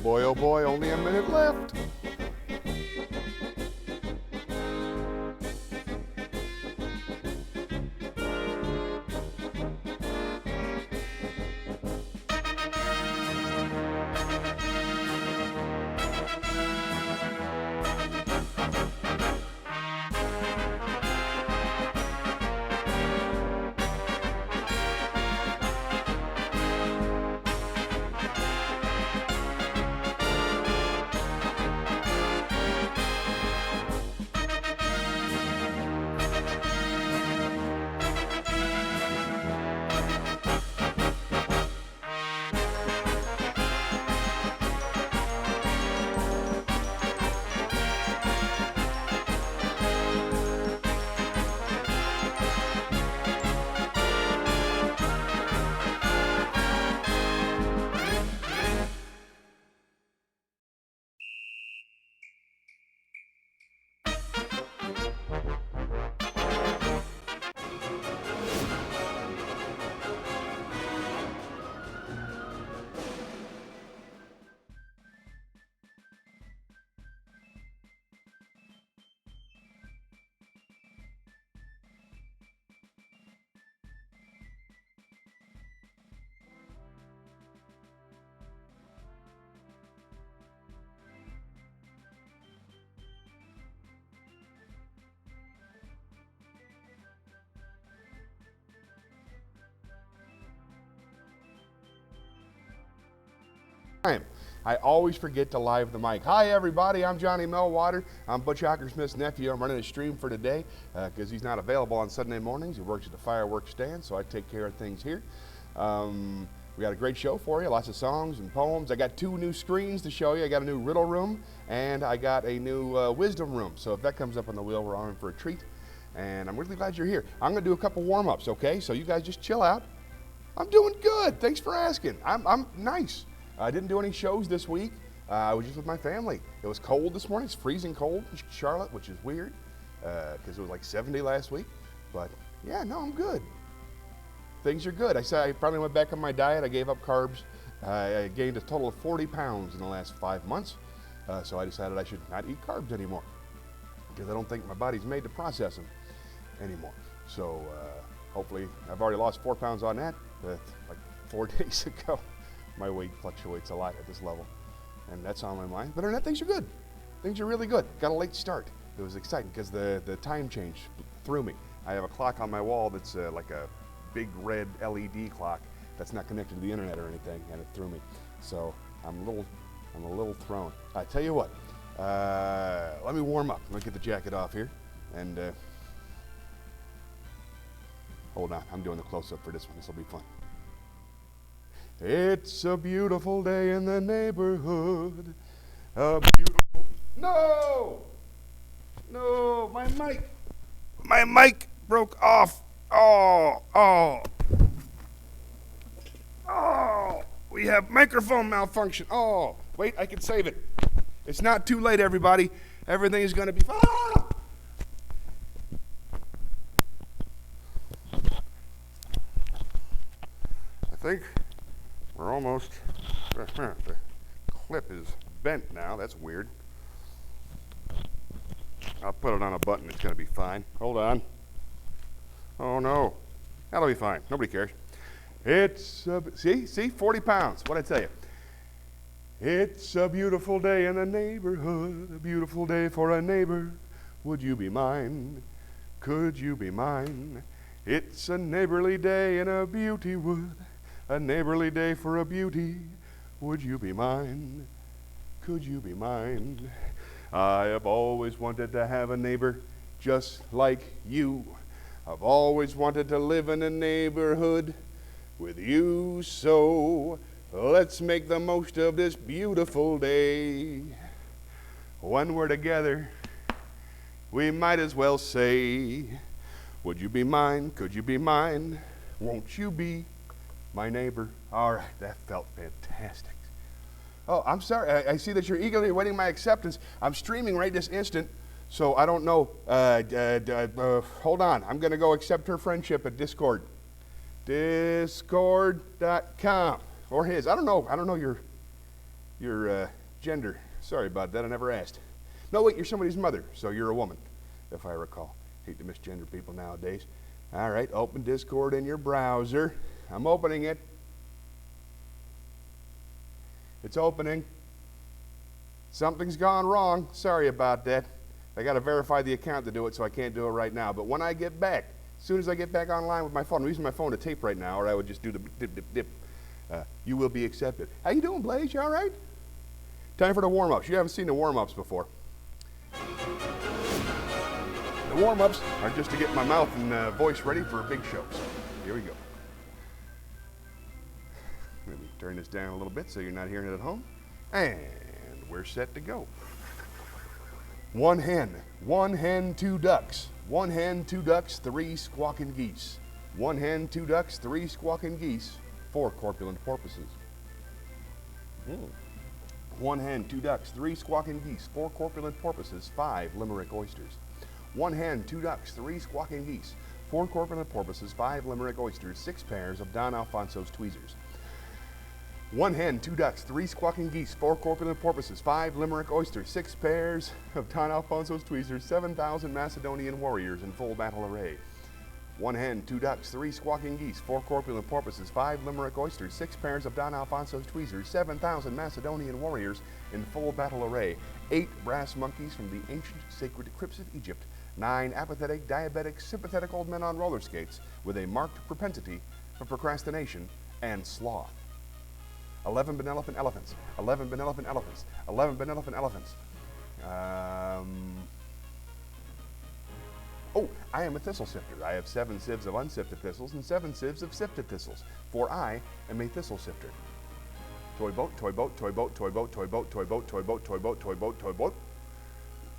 oh boy, only a minute left. I always forget to live the mic. Hi everybody, I'm Johnny Millwater. I'm Butch Hockersmith's nephew. I'm running a stream for today because he's not available on Sunday mornings. He works at the fireworks stand, so I take care of things here. We got a great show for you, lots of songs and poems. I got 2 new screens to show you. I got a new riddle room and I got a new wisdom room. So if that comes up on the wheel, we're on for a treat. And I'm really glad you're here. I'm gonna do a couple warm-ups, okay? So you guys just chill out. I'm doing good, thanks for asking. I'm nice. I didn't do any shows this week. I was just with my family. It was cold this morning. It's freezing cold in Charlotte, which is weird because it was like 70 last week. But yeah, no, I'm good. Things are good. I probably went back on my diet. I gave up carbs. I gained a total of 40 pounds in the last 5 months. So I decided I should not eat carbs anymore because I don't think my body's made to process them anymore. So hopefully, I've already lost 4 pounds on that like 4 days ago. My weight fluctuates a lot at this level, and that's on my mind. But other than that, things are good. Things are really good. Got a late start. It was exciting because the time change threw me. I have a clock on my wall that's like a big red LED clock that's not connected to the internet or anything, and it threw me. So I'm a little thrown. I tell you what, let me warm up. Let me get the jacket off here, and hold on. I'm doing the close-up for this one. This will be fun. It's a beautiful day in the neighborhood. A beautiful... No, my mic broke off. Oh, we have microphone malfunction. Oh, wait, I can save it. It's not too late, everybody. Everything is going to be fine. I think we're almost, the clip is bent now. That's weird. I'll put it on a button. It's going to be fine. Hold on. Oh, no. That'll be fine. Nobody cares. It's, see, 40 pounds. What'd I tell you? It's a beautiful day in the neighborhood, a beautiful day for a neighbor. Would you be mine? Could you be mine? It's a neighborly day in a beauty wood, a neighborly day for a beauty. Would you be mine? Could you be mine? I have always wanted to have a neighbor just like you. I've always wanted to live in a neighborhood with you, so let's make the most of this beautiful day. When we're together, we might as well say, would you be mine? Could you be mine? Won't you be my neighbor? All right, that felt fantastic. Oh, I'm sorry. I see that you're eagerly awaiting my acceptance. I'm streaming right this instant, so I don't know. Hold on. I'm going to go accept her friendship at Discord. Discord.com or his. I don't know your Your gender. Sorry about that, I never asked. No, wait, you're somebody's mother, so you're a woman, if I recall. Hate to misgender people nowadays. All right, open Discord in your browser. I'm opening it. It's opening. Something's gone wrong. Sorry about that. I got to verify the account to do it, so I can't do it right now. But when I get back, as soon as I get back online with my phone, I'm using my phone to tape right now, or I would just do the dip, dip, dip. You will be accepted. How you doing, Blaze? You all right? Time for the warm-ups. You haven't seen the warm-ups before. The warm-ups are just to get my mouth and voice ready for big shows. Here we go. Let me turn this down a little bit so you're not hearing it at home. And we're set to go. One hen, two ducks. One hen, two ducks, three squawking geese. One hen, two ducks, three squawking geese, four corpulent porpoises. One hen, two ducks, three squawking geese, four corpulent porpoises, five limerick oysters. One hen, two ducks, three squawking geese, four corpulent porpoises, five limerick oysters, six pairs of Don Alfonso's tweezers. One hen, two ducks, three squawking geese, four corpulent porpoises, five limerick oysters, six pairs of Don Alfonso's tweezers, 7,000 Macedonian warriors in full battle array. One hen, two ducks, three squawking geese, four corpulent porpoises, five limerick oysters, six pairs of Don Alfonso's tweezers, 7,000 Macedonian warriors in full battle array, 8 brass monkeys from the ancient sacred crypts of Egypt, 9 apathetic, diabetic, sympathetic old men on roller skates with a marked propensity for procrastination and sloth. 11 benevolent elephants, 11 benevolent elephants, 11 benevolent elephants. Oh, I am a thistle sifter. I have 7 sieves of unsifted thistles and 7 sieves of sifted thistles, for I am a thistle sifter. Toy boat, toy boat, toy boat, toy boat, toy boat, toy boat, toy boat, toy boat, toy boat, toy boat.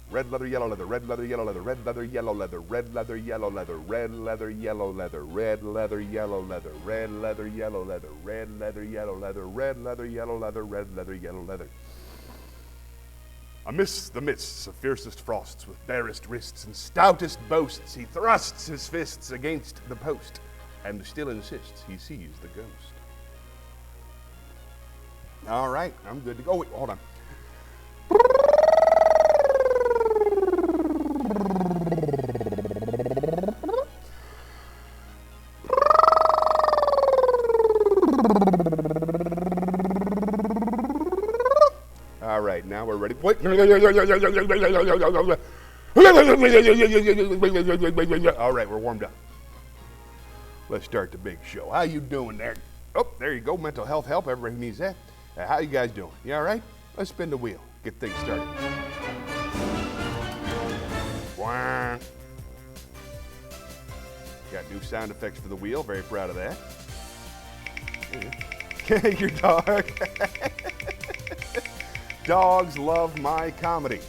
Red leather, yellow leather, red leather, yellow leather, red leather, yellow leather, red leather, yellow leather, red leather, yellow leather, red leather, yellow leather, red leather, yellow leather, red leather, yellow leather, red leather, yellow leather, red leather, yellow leather. Amidst the midst of fiercest frosts, with barest wrists and stoutest boasts, he thrusts his fists against the post, and still insists he sees the ghost. All right, I'm good to go. Wait, hold on. All right, now we're ready. Wait. All right, we're warmed up. Let's start the big show. How you doing there? Oh, there you go. Mental health help. Everybody needs that. How you guys doing? You all right? Let's spin the wheel. Get things started. Wah. Got new sound effects for the wheel. Very proud of that. Your dog. Dogs love my comedy.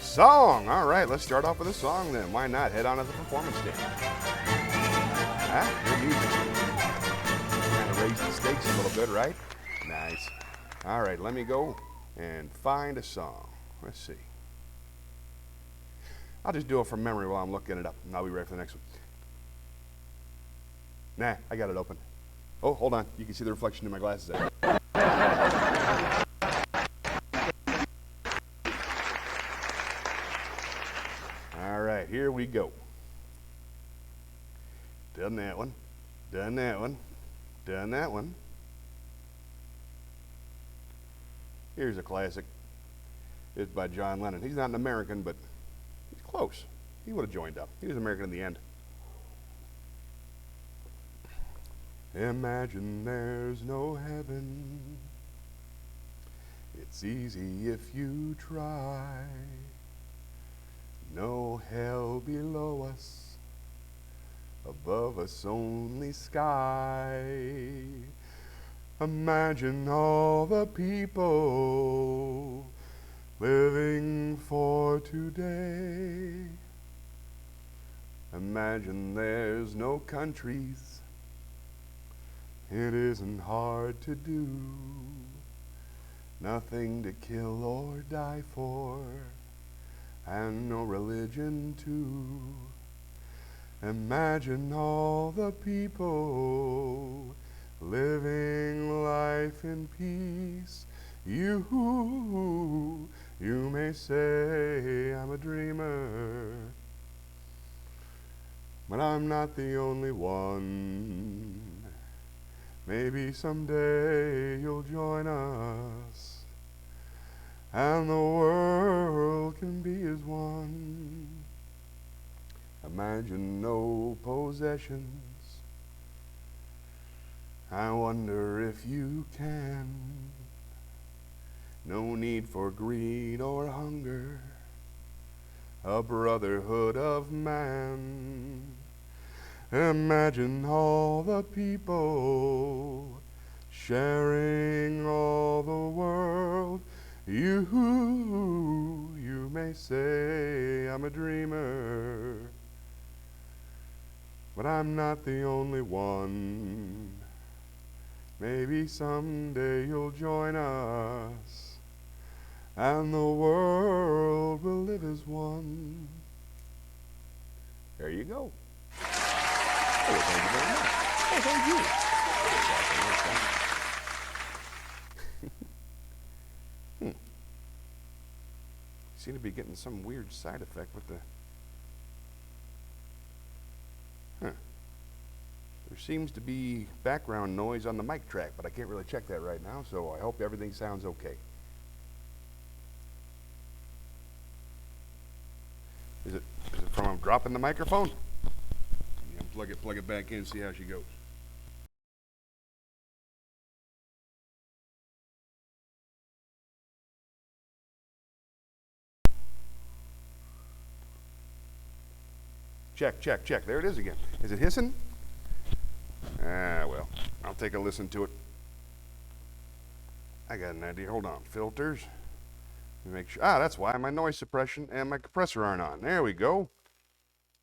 Song. All right, let's start off with a song then. Why not? Head on to the performance stage. Good music. Kind of raise the stakes a little bit, right? Nice. All right, let me go and find a song. Let's see. I'll just do it from memory while I'm looking it up, and I'll be ready for the next one. Nah, I got it open. Oh, hold on. You can see the reflection in my glasses there. All right, here we go. Done that one. Done that one. Done that one. Here's a classic. It's by John Lennon. He's not an American, but he's close. He would have joined up. He was American in the end. Imagine there's no heaven. It's easy if you try. No hell below us, above us only sky. Imagine all the people living for today. Imagine there's no countries. It isn't hard to do. Nothing to kill or die for, and no religion too. Imagine all the people living life in peace. You may say I'm a dreamer, but I'm not the only one. Maybe someday you'll join us, and the world can be as one. Imagine no possessions. I wonder if you can. No need for greed or hunger. A brotherhood of man. Imagine all the people sharing all the world. You may say I'm a dreamer, but I'm not the only one. Maybe someday you'll join us, and the world will live as one. There you go. Oh, thank you very much. Oh, thank you. Seem to be getting some weird side effect with the... There seems to be background noise on the mic track, but I can't really check that right now, so I hope everything sounds okay. Is it from dropping the microphone? Plug it back in, see how she goes. Check. There it is again. Is it hissing? Well, I'll take a listen to it. I got an idea. Hold on. Filters. Let me make sure. That's why my noise suppression and my compressor aren't on. There we go.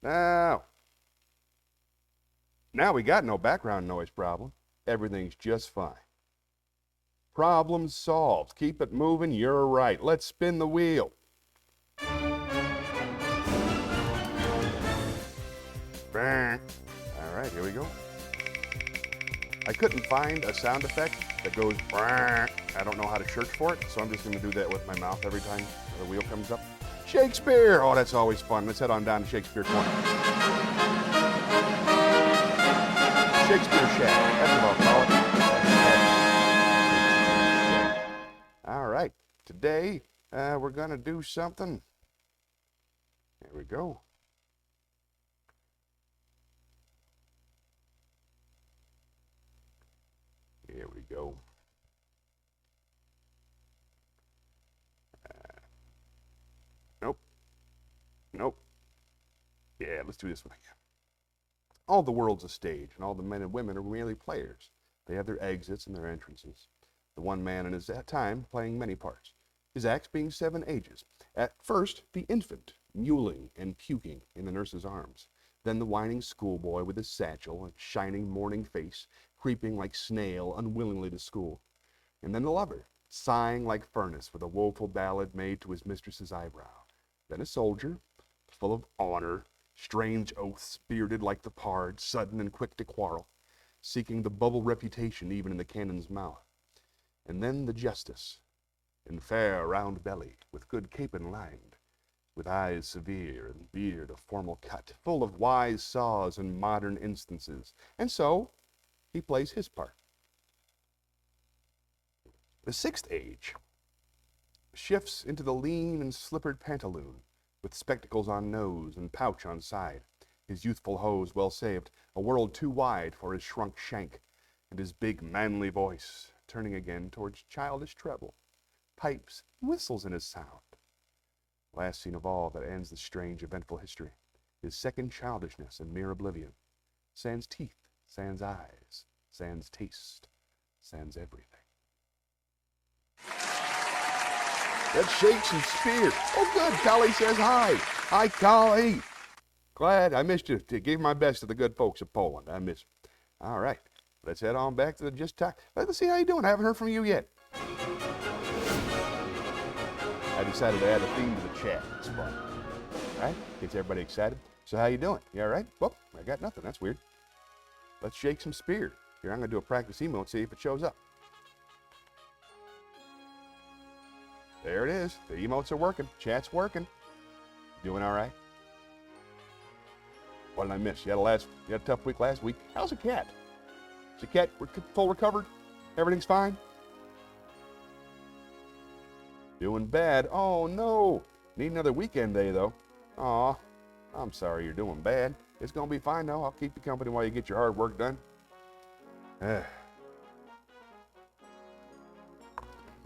Now we got no background noise problem. Everything's just fine. Problem solved. Keep it moving. You're right. Let's spin the wheel. Bang. All right, here we go. I couldn't find a sound effect that goes bang. I don't know how to search for it, so I'm just going to do that with my mouth every time the wheel comes up. Shakespeare! Oh, that's always fun. Let's head on down to Shakespeare Corner. Shakespeare Shack. That's what I'll call it. All right. Today, we're going to do something. There we go. Here we go. Nope. Yeah, let's do this one again. All the world's a stage, and all the men and women are merely players. They have their exits and their entrances. The one man in his time playing many parts. His acts being 7 ages. At first, the infant, mewling and puking in the nurse's arms. Then the whining schoolboy with his satchel and shining morning face, creeping like snail unwillingly to school. And then the lover, sighing like furnace with a woeful ballad made to his mistress's eyebrow. Then a soldier, full of honor, strange oaths, bearded like the pard, sudden and quick to quarrel, seeking the bubble reputation even in the cannon's mouth. And then the justice, in fair round belly, with good capon lined, with eyes severe and beard of formal cut, full of wise saws and modern instances. And so he plays his part. The 6th age shifts into the lean and slippered pantaloon, with spectacles on nose and pouch on side, his youthful hose well saved, a world too wide for his shrunk shank, and his big manly voice turning again towards childish treble, pipes, whistles in his sound. Last scene of all that ends the strange eventful history, his second childishness and mere oblivion, sans teeth, sans eyes, sans taste, sans everything. That's Shakes and Spear. Oh, good. Collie says hi. Hi, Collie. Glad I missed you. To give my best to the good folks of Poland. I miss you. All right. Let's head on back to the Just Talk. Let's see how you doing. I haven't heard from you yet. I decided to add a theme to the chat. It's fun. All right? Gets everybody excited. So how you doing? You all right? Well, I got nothing. That's weird. Let's shake some spear. Here, I'm going to do a practice emote, see if it shows up. There it is. The emotes are working. Chat's working. Doing all right? What did I miss? You had a tough week last week. How's the cat? Is the cat full recovered? Everything's fine? Doing bad. Oh, no. Need another weekend day, though. Aw, I'm sorry you're doing bad. It's going to be fine, though. I'll keep you company while you get your hard work done.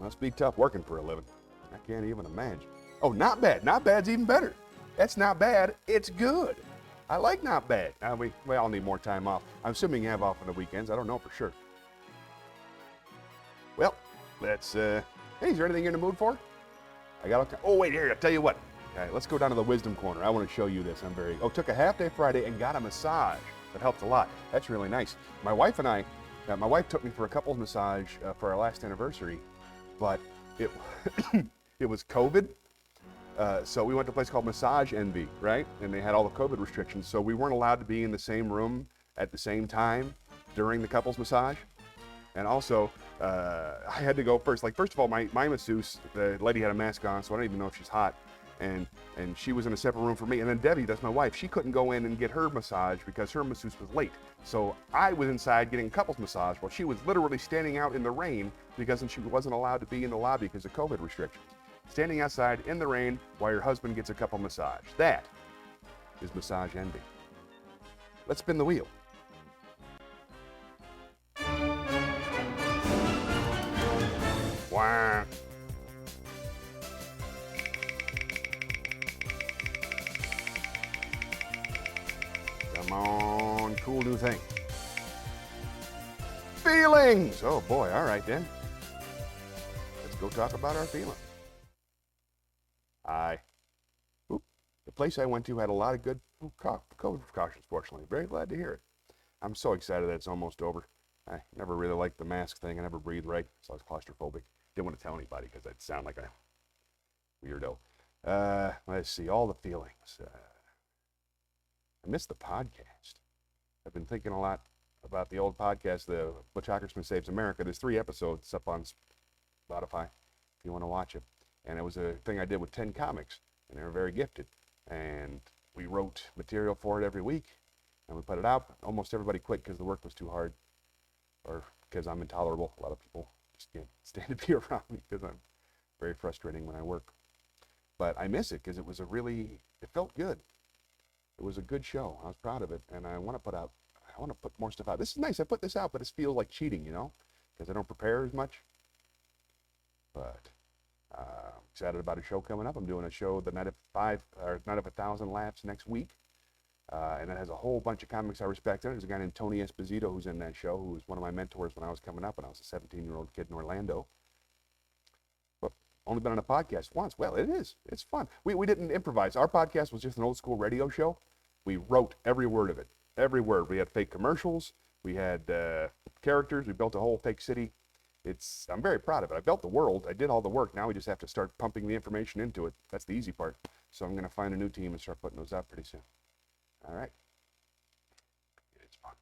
Must be tough working for a living. I can't even imagine. Oh, not bad. Not bad's even better. That's not bad. It's good. I like not bad. We all need more time off. I'm assuming you have off on the weekends. I don't know for sure. Well, let's, hey, is there anything you're in the mood for? Oh, wait, here, I'll tell you what. All right, let's go down to the wisdom corner. I want to show you this. Took a half day Friday and got a massage. That helped a lot. That's really nice. My wife and I, my wife took me for a couples massage for our last anniversary, but it, it was COVID. So we went to a place called Massage Envy, right? And they had all the COVID restrictions. So we weren't allowed to be in the same room at the same time during the couples massage. And also, I had to go first. Like, first of all, my masseuse, the lady had a mask on, so I don't even know if she's hot. And she was in a separate room for me. And then Debbie, that's my wife, she couldn't go in and get her massage because her masseuse was late. So I was inside getting a couples massage while she was literally standing out in the rain because she wasn't allowed to be in the lobby because of COVID restrictions. Standing outside in the rain while your husband gets a couple massage. That is massage envy. Let's spin the wheel. Wah. Come on, cool new thing. Feelings! Oh boy, all right then. Let's go talk about our feelings. The place I went to had a lot of good COVID precautions, fortunately. Very glad to hear it. I'm so excited that it's almost over. I never really liked the mask thing. I never breathed right, so I was claustrophobic. Didn't want to tell anybody because I'd sound like a weirdo. Let's see, all the feelings. I miss the podcast. I've been thinking a lot about the old podcast, the Butch Hockersmith Saves America. There's 3 episodes up on Spotify if you want to watch it. And it was a thing I did with 10 comics, and they were very gifted. And we wrote material for it every week, and we put it out. Almost everybody quit because the work was too hard, or because I'm intolerable. A lot of people just can't stand to be around me because I'm very frustrating when I work. But I miss it because it felt good. It was a good show. I was proud of it, and I want to put more stuff out. This is nice. I put this out, but it feels like cheating, because I don't prepare as much. But I'm excited about a show coming up. I'm doing a show the Night of 1,000 Laughs next week. And it has a whole bunch of comics I respect in it. There's a guy named Tony Esposito who's in that show, who was one of my mentors when I was coming up when I was a 17-year-old kid in Orlando. But only been on a podcast once. Well, it is. It's fun. We didn't improvise. Our podcast was just an old school radio show. We wrote every word of it. Every word. We had fake commercials. We had characters. We built a whole fake city. I'm very proud of it. I built the world. I did all the work. Now we just have to start pumping the information into it. That's the easy part. So I'm going to find a new team and start putting those out pretty soon. All right. It's fun.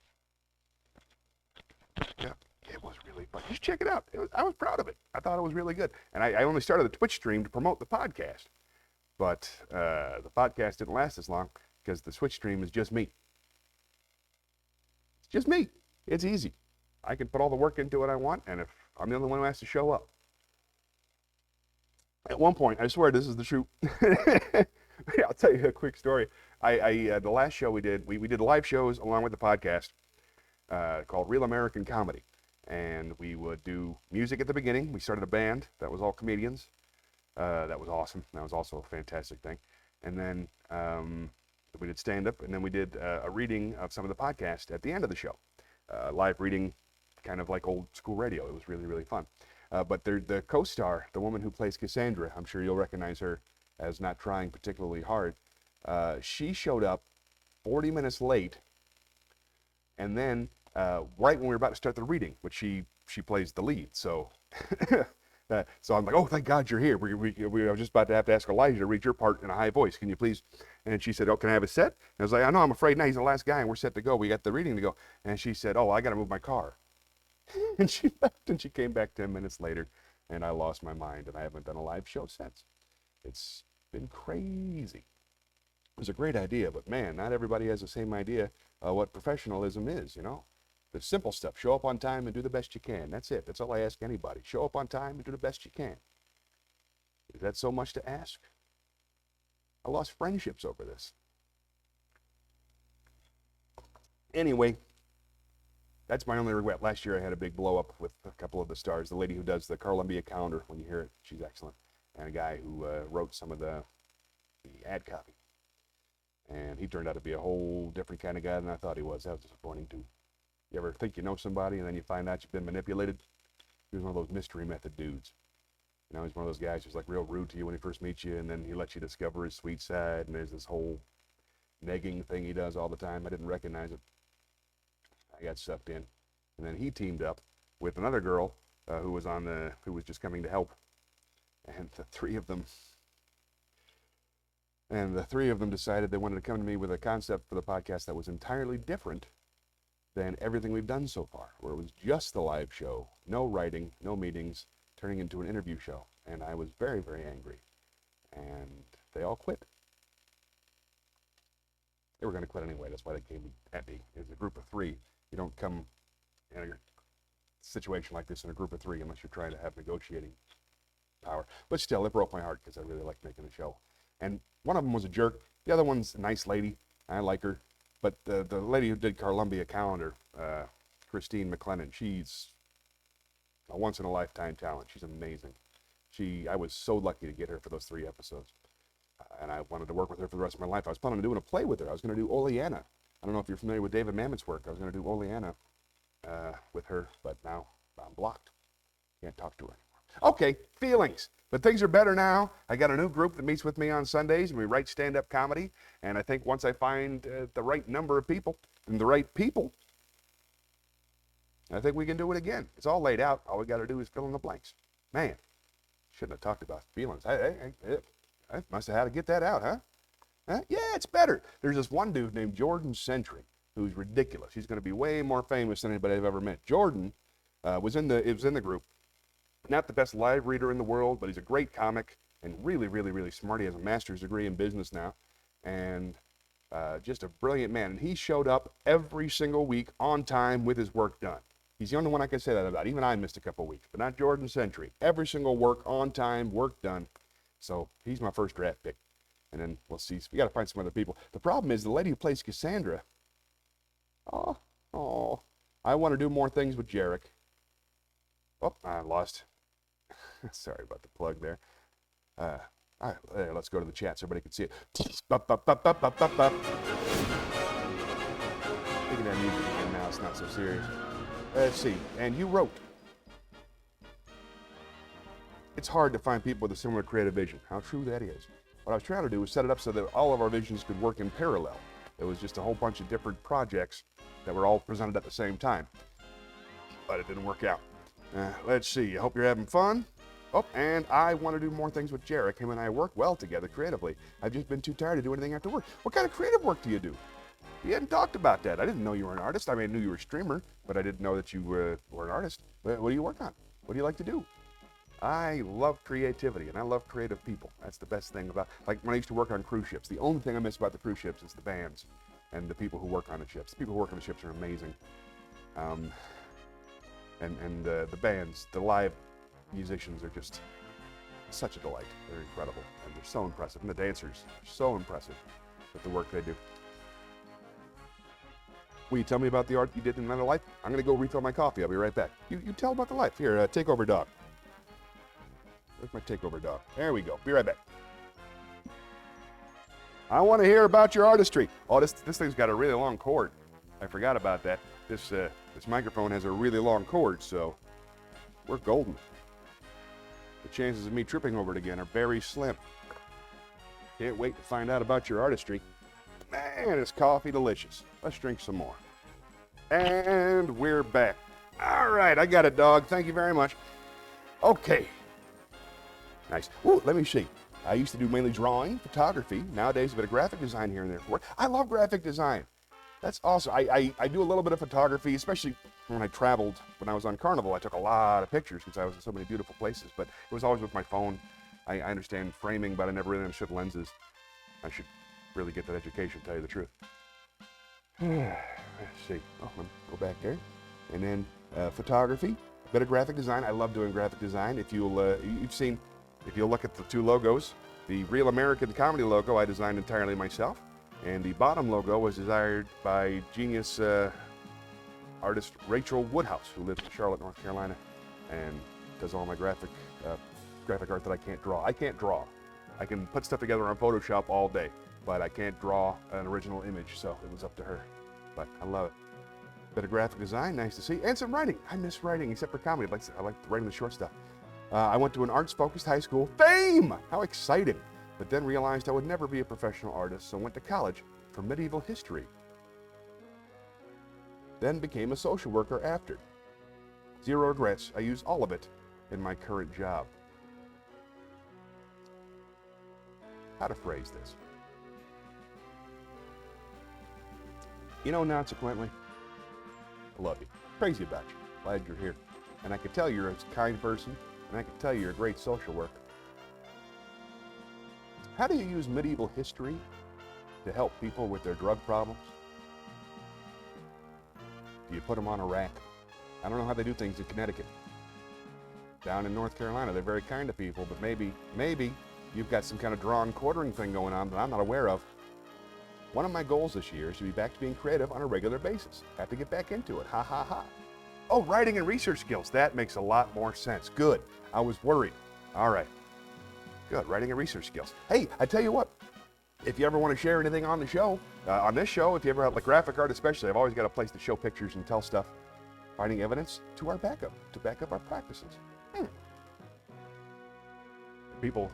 Yeah, it was really fun. Just check it out. I was proud of it. I thought it was really good. And I only started the Twitch stream to promote the podcast. But the podcast didn't last as long because the Twitch stream is just me. It's just me. It's easy. I can put all the work into what I want, and if I'm the only one who has to show up. At one point, I swear this is the truth. I'll tell you a quick story. The last show we did live shows along with the podcast called Real American Comedy. And we would do music at the beginning. We started a band that was all comedians. That was awesome. That was also a fantastic thing. And then we did stand-up, and then we did a reading of some of the podcast at the end of the show. Live reading, kind of like old school radio. It was really, really fun. But the co-star, the woman who plays Cassandra, I'm sure you'll recognize her as not trying particularly hard. She showed up 40 minutes late, and then right when we were about to start the reading, which she plays the lead. So so I'm like, oh, thank God you're here. We were just about to have to ask Elijah to read your part in a high voice. Can you please? And she said, oh, can I have a set? And I was like, I know, I'm afraid not. He's the last guy, and we're set to go. We got the reading to go. And she said, oh, I got to move my car. And she left, and she came back 10 minutes later, and I lost my mind, and I haven't done a live show since. It's been crazy. It was a great idea, but man, not everybody has the same idea of what professionalism is, you know? The simple stuff. Show up on time and do the best you can. That's it. That's all I ask anybody. Show up on time and do the best you can. Is that so much to ask? I lost friendships over this. Anyway, that's my only regret. Last year I had a big blow up with a couple of the stars. The lady who does the Columbia calendar, when you hear it, she's excellent. And a guy who wrote some of the ad copy. And he turned out to be a whole different kind of guy than I thought he was. That was disappointing too. You ever think you know somebody and then you find out you've been manipulated? He was one of those mystery method dudes. You know, he's one of those guys who's like real rude to you when he first meets you, and then he lets you discover his sweet side, and there's this whole negging thing he does all the time. I didn't recognize it. I got sucked in. And then he teamed up with another girl who was just coming to help. And the three of them decided they wanted to come to me with a concept for the podcast that was entirely different than everything we've done so far, where it was just the live show, no writing, no meetings, turning into an interview show. And I was very, very angry. And they all quit. They were going to quit anyway. That's why they came at me. It was a group of three. You don't come in a situation like this in a group of three unless you're trying to have negotiating power. But still, it broke my heart because I really liked making the show. And one of them was a jerk. The other one's a nice lady. I like her. But the lady who did Columbia Calendar, Christine McLennan, she's a once-in-a-lifetime talent. She's amazing. I was so lucky to get her for those 3 episodes. And I wanted to work with her for the rest of my life. I was planning on doing a play with her. I was going to do Oleana. I don't know if you're familiar with David Mamet's work. I was going to do Oleana with her, but now I'm blocked. Can't talk to her anymore. Okay, feelings. But things are better now. I got a new group that meets with me on Sundays, and we write stand-up comedy. And I think once I find the right number of people and the right people, I think we can do it again. It's all laid out. All we got to do is fill in the blanks. Man, shouldn't have talked about feelings. I must have had to get that out, huh? Yeah, it's better. There's this one dude named Jordan Sentry who's ridiculous. He's going to be way more famous than anybody I've ever met. Jordan was in the group. Not the best live reader in the world, but he's a great comic and really, really, really smart. He has a master's degree in business now, and just a brilliant man. And he showed up every single week on time with his work done. He's the only one I can say that about. Even I missed a couple weeks, but not Jordan Sentry. Every single work on time, work done. So he's my first draft pick. And then we'll see. We got to find some other people. The problem is the lady who plays Cassandra. I want to do more things with Jarek. Oh, I lost. Sorry about the plug there. All right, there, let's go to the chat so everybody can see it. Thinking that music again now, it's not so serious. Let's see. And you wrote. It's hard to find people with a similar creative vision. How true that is. What I was trying to do was set it up so that all of our visions could work in parallel. It was just a whole bunch of different projects that were all presented at the same time. But it didn't work out. Let's see. I hope you're having fun. Oh, and I want to do more things with Jarek. Him and I work well together creatively. I've just been too tired to do anything after work. What kind of creative work do you do? You hadn't talked about that. I didn't know you were an artist. I mean, I knew you were a streamer, but I didn't know that you were an artist. What do you work on? What do you like to do? I love creativity, and I love creative people. That's the best thing about, like when I used to work on cruise ships, the only thing I miss about the cruise ships is the bands and the people who work on the ships. The people who work on the ships are amazing. And the bands, the live musicians are just such a delight. They're incredible, and they're so impressive. And the dancers are so impressive with the work they do. Will you tell me about the art you did in another life? I'm going to go refill my coffee. I'll be right back. You tell about the life. Here, take over, dog. Where's my takeover dog? There we go. Be right back. I want to hear about your artistry. Oh, this thing's got a really long cord. I forgot about that. This microphone has a really long cord, so we're golden. The chances of me tripping over it again are very slim. Can't wait to find out about your artistry. Man, is coffee delicious. Let's drink some more. And we're back. All right, I got it, dog. Thank you very much. Okay. Nice. Ooh, let me see. I used to do mainly drawing, photography. Nowadays, a bit of graphic design here and there. I love graphic design. That's awesome. I do a little bit of photography, especially when I traveled, when I was on Carnival, I took a lot of pictures because I was in so many beautiful places, but it was always with my phone. I understand framing, but I never really understood lenses. I should really get that education, to tell you the truth. Let's see. Oh, let me go back there. And then photography, a bit of graphic design. I love doing graphic design. If you'll look at the two logos, the Real American Comedy logo I designed entirely myself, and the bottom logo was designed by genius artist Rachel Woodhouse, who lives in Charlotte, North Carolina, and does all my graphic art that I can't draw. I can't draw. I can put stuff together on Photoshop all day, but I can't draw an original image, so it was up to her. But I love it. Bit of graphic design, nice to see, and some writing. I miss writing, except for comedy. I like writing the short stuff. I went to an arts-focused high school. Fame! How exciting! But then realized I would never be a professional artist, so went to college for medieval history. Then became a social worker after. Zero regrets. I use all of it in my current job. How to phrase this? Consequently, I love you. Crazy about you. Glad you're here. And I can tell you're a kind person, and I can tell you're a great social worker. How do you use medieval history to help people with their drug problems? Do you put them on a rack? I don't know how they do things in Connecticut. Down in North Carolina, they're very kind to people, but maybe you've got some kind of draw and quartering thing going on that I'm not aware of. One of my goals this year is to be back to being creative on a regular basis. Have to get back into it. Ha ha ha. Oh, writing and research skills. That makes a lot more sense. Good. I was worried. All right. Good. Writing and research skills. Hey, I tell you what. If you ever want to share anything on the show, on this show, if you ever have like graphic art especially, I've always got a place to show pictures and tell stuff. Finding evidence to back up our practices. People,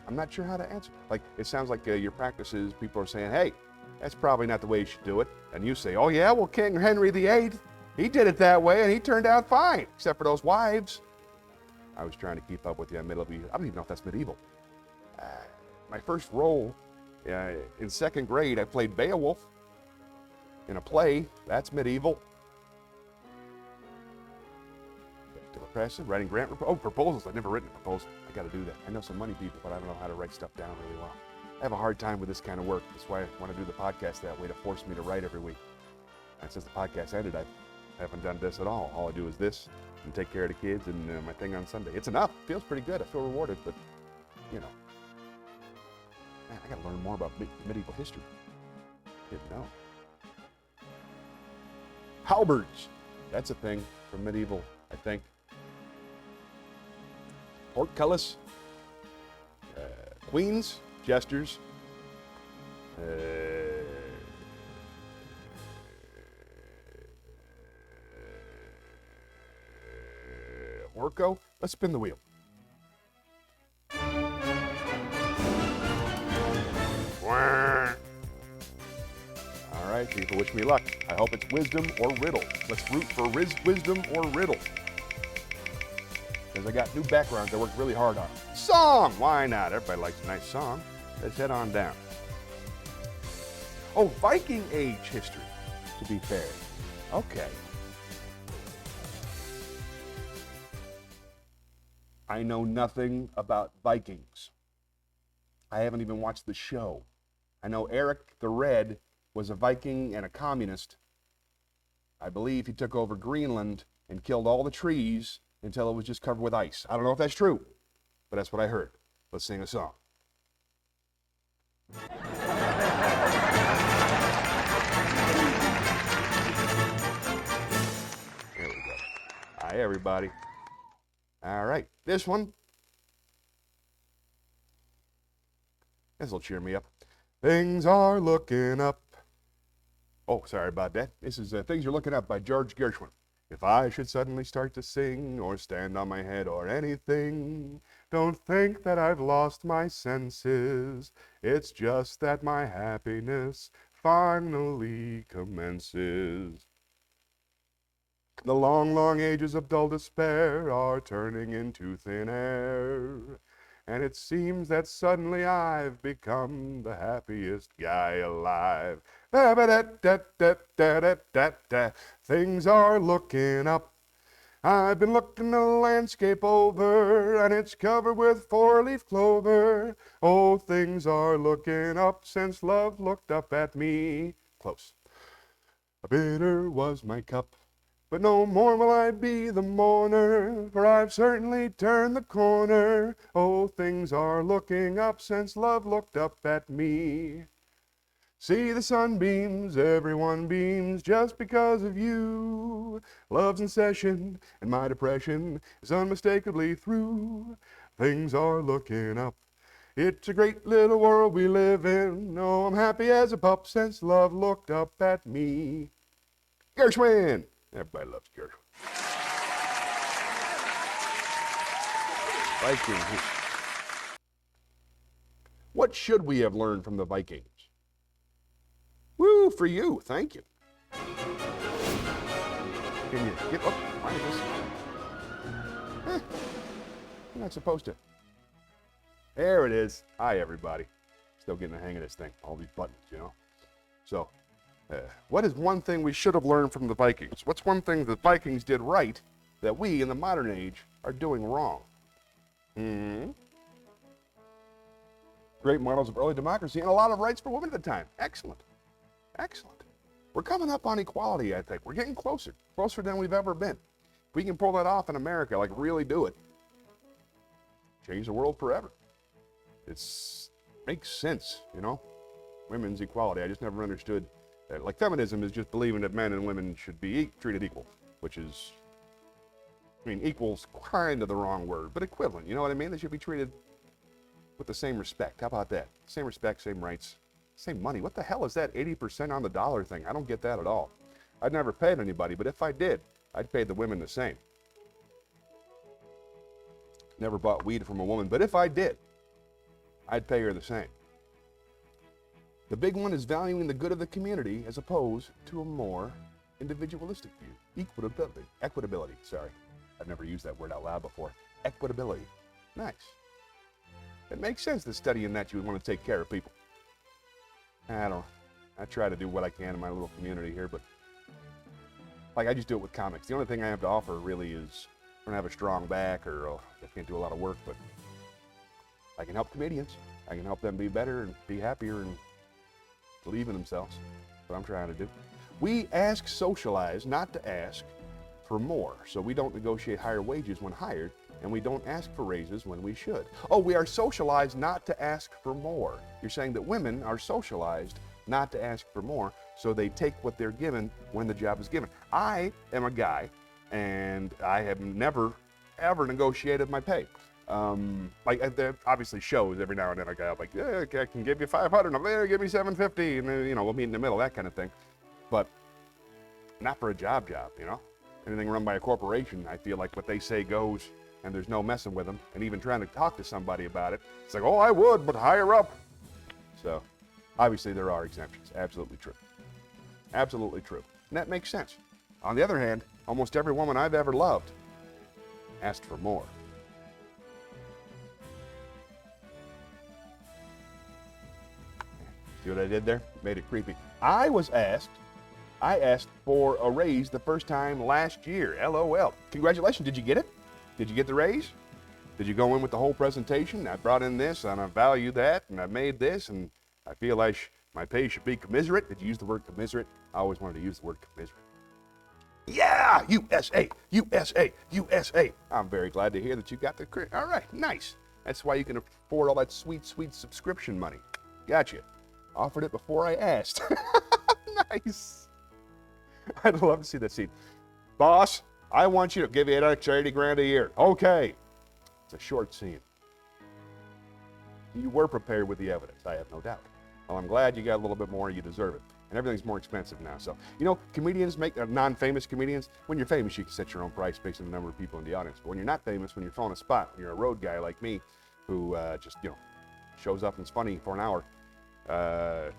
I'm not sure how to answer. Like, it sounds like your practices, people are saying, hey, that's probably not the way you should do it. And you say, oh yeah, well, King Henry VIII, he did it that way and he turned out fine, except for those wives. I was trying to keep up with the medieval. I don't even know if that's medieval. My first role in second grade, I played Beowulf in a play. That's medieval. Writing grant proposals. I've never written a proposal. I got to do that. I know some money people, but I don't know how to write stuff down really well. I have a hard time with this kind of work. That's why I want to do the podcast that way, to force me to write every week. And since the podcast ended, I haven't done this at all. All I do is this and take care of the kids and my thing on Sunday. It's enough. It feels pretty good. I feel rewarded, but man, I got to learn more about medieval history. Didn't know. Halberds. That's a thing from medieval, I think. Portcullis, queens, jesters, Orco. Let's spin the wheel. All right, people, wish me luck. I hope it's wisdom or riddle. Let's root for wisdom or riddle. Because I got new backgrounds I worked really hard on. Song! Why not? Everybody likes a nice song. Let's head on down. Oh, Viking Age history, to be fair. Okay. I know nothing about Vikings. I haven't even watched the show. I know Eric the Red was a Viking and a communist. I believe he took over Greenland and killed all the trees until it was just covered with ice. I don't know if that's true, but that's what I heard. Let's sing a song. There we go. Hi, everybody. All right, this one. This will cheer me up. Things are looking up. Oh, sorry about that. This is Things Are Looking Up by George Gershwin. If I should suddenly start to sing or stand on my head or anything, don't think that I've lost my senses. It's just that my happiness finally commences. The long, long ages of dull despair are turning into thin air. and it seems that suddenly I've become the happiest guy alive. Da-ba-da-da-da-da-da-da. Things are looking up. I've been looking the landscape over, and it's covered with four-leaf clover. Oh, things are looking up since love looked up at me. Close. Bitter was my cup, but no more will I be the mourner, for I've certainly turned the corner. Oh, things are looking up since love looked up at me. See the sunbeams, everyone beams just because of you. Love's in session, and my depression is unmistakably through. Things are looking up. It's a great little world we live in. Oh, I'm happy as a pup since love looked up at me. Gershwin! Everybody loves Gershwin. Vikings. What should we have learned from the Vikings? Woo, for you. Thank you. Can you get up? Why is this? You're not supposed to. There it is. Hi, everybody. Still getting the hang of this thing. All these buttons, you know. So, what is one thing we should have learned from the Vikings? What's one thing the Vikings did right that we in the modern age are doing wrong? Great models of early democracy and a lot of rights for women at the time. Excellent. Excellent. We're coming up on equality, I think. We're getting closer than we've ever been. If we can pull that off in America, like really do it, change the world forever. Makes sense, you know? Women's equality. I just never understood that. Like, feminism is just believing that men and women should be treated equal, which is, I mean, equal's kind of the wrong word, but equivalent, you know what I mean? They should be treated with the same respect. How about that? Same respect, same rights. Same money. What the hell is that 80% on the dollar thing? I don't get that at all. I'd never paid anybody, but if I did, I'd pay the women the same. Never bought weed from a woman, but if I did, I'd pay her the same. The big one is valuing the good of the community as opposed to a more individualistic view. Equitability, sorry. I've never used that word out loud before. Equitability. Nice. It makes sense that studying that you would want to take care of people. I try to do what I can in my little community here, but like I just do it with comics. The only thing I have to offer really is I don't have a strong back or I can't do a lot of work, but I can help comedians. I can help them be better and be happier and believe in themselves. That's what I'm trying to do. We ask socialize, not to ask for more. So we don't negotiate higher wages when hired, and we don't ask for raises when we should. Oh, we are socialized not to ask for more. You're saying that women are socialized not to ask for more, so they take what they're given when the job is given. I am a guy, and I have never, ever negotiated my pay. There obviously shows every now and then a guy like, yeah, I can give you 500, and I'll give me 750, and then, we'll meet in the middle, that kind of thing. But not for a job, you know? Anything run by a corporation, I feel like what they say goes, and there's no messing with them, and even trying to talk to somebody about it, it's like, oh, I would, but higher up. So, obviously there are exemptions. Absolutely true. Absolutely true. And that makes sense. On the other hand, almost every woman I've ever loved asked for more. See what I did there? Made it creepy. I asked for a raise the first time last year. LOL. Congratulations. Did you get it? Did you get the raise? Did you go in with the whole presentation? I brought in this, and I value that, and I made this, and I feel like my pay should be commiserate. Did you use the word commiserate? I always wanted to use the word commiserate. Yeah, USA, USA, USA. I'm very glad to hear that you got the credit. All right, nice. That's why you can afford all that sweet, sweet subscription money. Gotcha. Offered it before I asked. Nice. I'd love to see that scene. Boss, I want you to give you an extra 80 grand a year. Okay. It's a short scene. You were prepared with the evidence, I have no doubt. Well, I'm glad you got a little bit more. You deserve it. And everything's more expensive now. So, comedians make, non-famous comedians, when you're famous, you can set your own price based on the number of people in the audience. But when you're not famous, when you're filling a spot, when you're a road guy like me, who just, shows up and is funny for an hour, the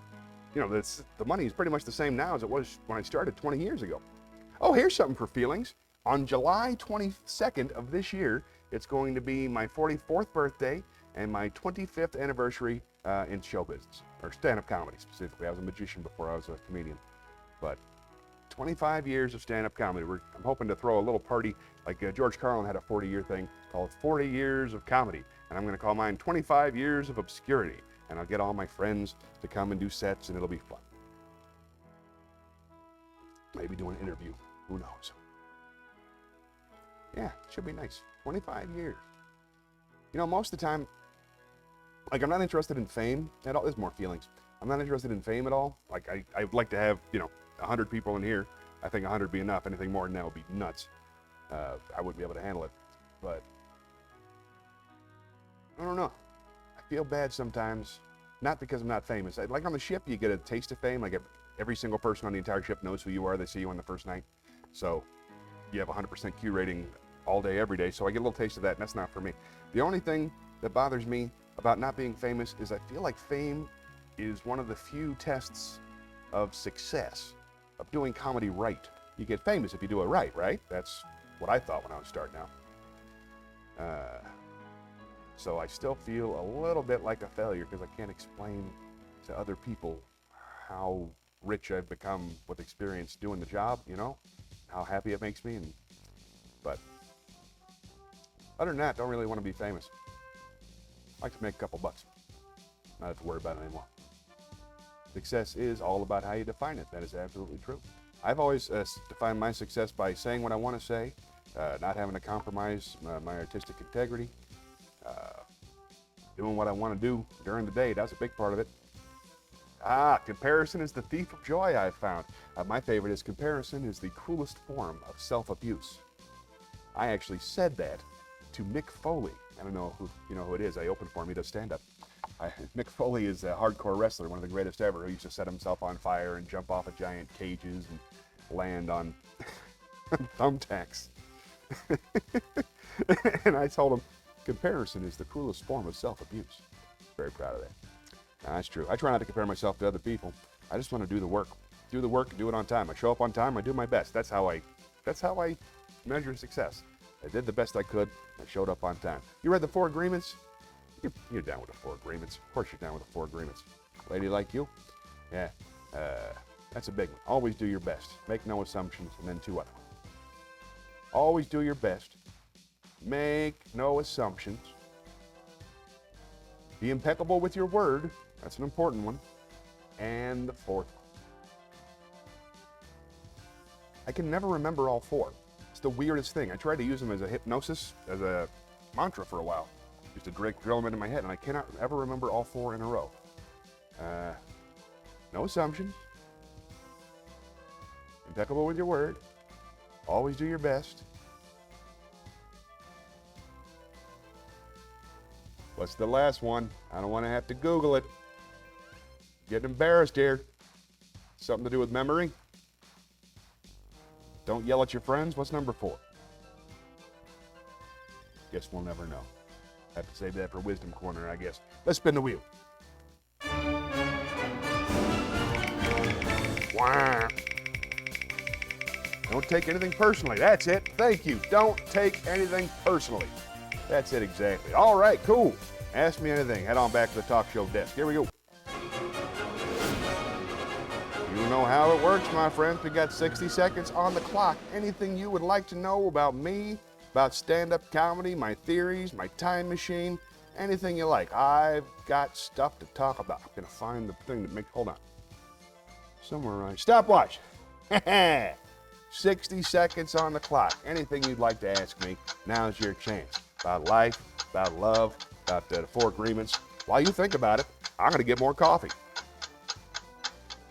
money is pretty much the same now as it was when I started 20 years ago. Oh, here's something for feelings. On July 22nd of this year, it's going to be my 44th birthday, and my 25th anniversary in show business, or stand-up comedy specifically. I was a magician before I was a comedian, but 25 years of stand-up comedy. I'm hoping to throw a little party, like George Carlin had a 40-year thing called 40 Years of Comedy, and I'm going to call mine 25 Years of Obscurity, and I'll get all my friends to come and do sets, and it'll be fun. Maybe do an interview, who knows. Yeah, it should be nice. 25 years. You know, most of the time, like, I'm not interested in fame at all. There's more feelings. I'm not interested in fame at all. Like, I'd like to have, 100 people in here. I think 100 would be enough. Anything more than that would be nuts. I wouldn't be able to handle it. But I don't know. I feel bad sometimes. Not because I'm not famous. Like on the ship, you get a taste of fame. Like every single person on the entire ship knows who you are. They see you on the first night. So you have 100% Q rating all day, every day. So I get a little taste of that, and that's not for me. The only thing that bothers me about not being famous is I feel like fame is one of the few tests of success, of doing comedy right. You get famous if you do it right, right? That's what I thought when I was starting out. So I still feel a little bit like a failure because I can't explain to other people how rich I've become with experience doing the job, how happy it makes me. But other than that, don't really want to be famous. I like to make a couple bucks. Not have to worry about it anymore. Success is all about how you define it. That is absolutely true. I've always defined my success by saying what I want to say, not having to compromise my artistic integrity, doing what I want to do during the day. That's a big part of it. Comparison is the thief of joy, I've found. My favorite is comparison is the cruelest form of self-abuse. I actually said that to Mick Foley. I don't know who it is. I opened for him. He does stand-up. Mick Foley is a hardcore wrestler, one of the greatest ever, who used to set himself on fire and jump off of giant cages and land on thumbtacks. And I told him, comparison is the cruelest form of self-abuse. Very proud of that. That's true. I try not to compare myself to other people. I just want to do the work. Do the work and do it on time. I show up on time. I do my best. That's how I measure success. I did the best I could. I showed up on time. You read the 4 Agreements? You're down with the 4 Agreements. Of course you're down with the 4 Agreements. Lady like you? Yeah. That's a big one. Always do your best. Make no assumptions. And then 2 other ones. Always do your best. Make no assumptions. Be impeccable with your word. That's an important one. And the 4th one. I can never remember all 4. It's the weirdest thing. I tried to use them as a hypnosis, as a mantra for a while. Used to drill them into my head, and I cannot ever remember all 4 in a row. No assumptions. Impeccable with your word. Always do your best. What's the last one? I don't want to have to Google it. Getting embarrassed here. Something to do with memory? Don't yell at your friends. What's number 4? Guess we'll never know. Have to save that for Wisdom Corner, I guess. Let's spin the wheel. Wow. Don't take anything personally. That's it. Thank you. Don't take anything personally. That's it exactly. All right, cool. Ask me anything. Head on back to the talk show desk. Here we go. You know how it works, my friends. We got 60 seconds on the clock. Anything you would like to know about me, about stand-up comedy, my theories, my time machine, anything you like. I've got stuff to talk about. I'm going to find the thing that makes, hold on. Somewhere around, stopwatch. 60 seconds on the clock. Anything you'd like to ask me, now's your chance. About life, about love, about the 4 Agreements. While you think about it, I'm going to get more coffee.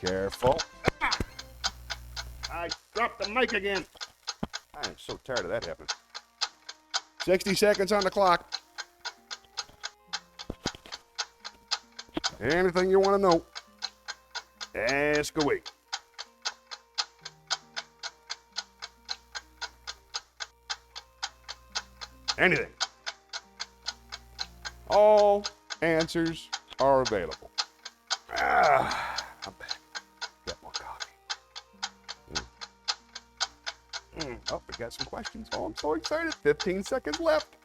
Careful. I dropped the mic again. I am so tired of that happening. 60 seconds on the clock. Anything you want to know, ask away. Anything. All answers are available. I'm back. Get more coffee. Oh, we got some questions. Oh, I'm so excited. 15 seconds left.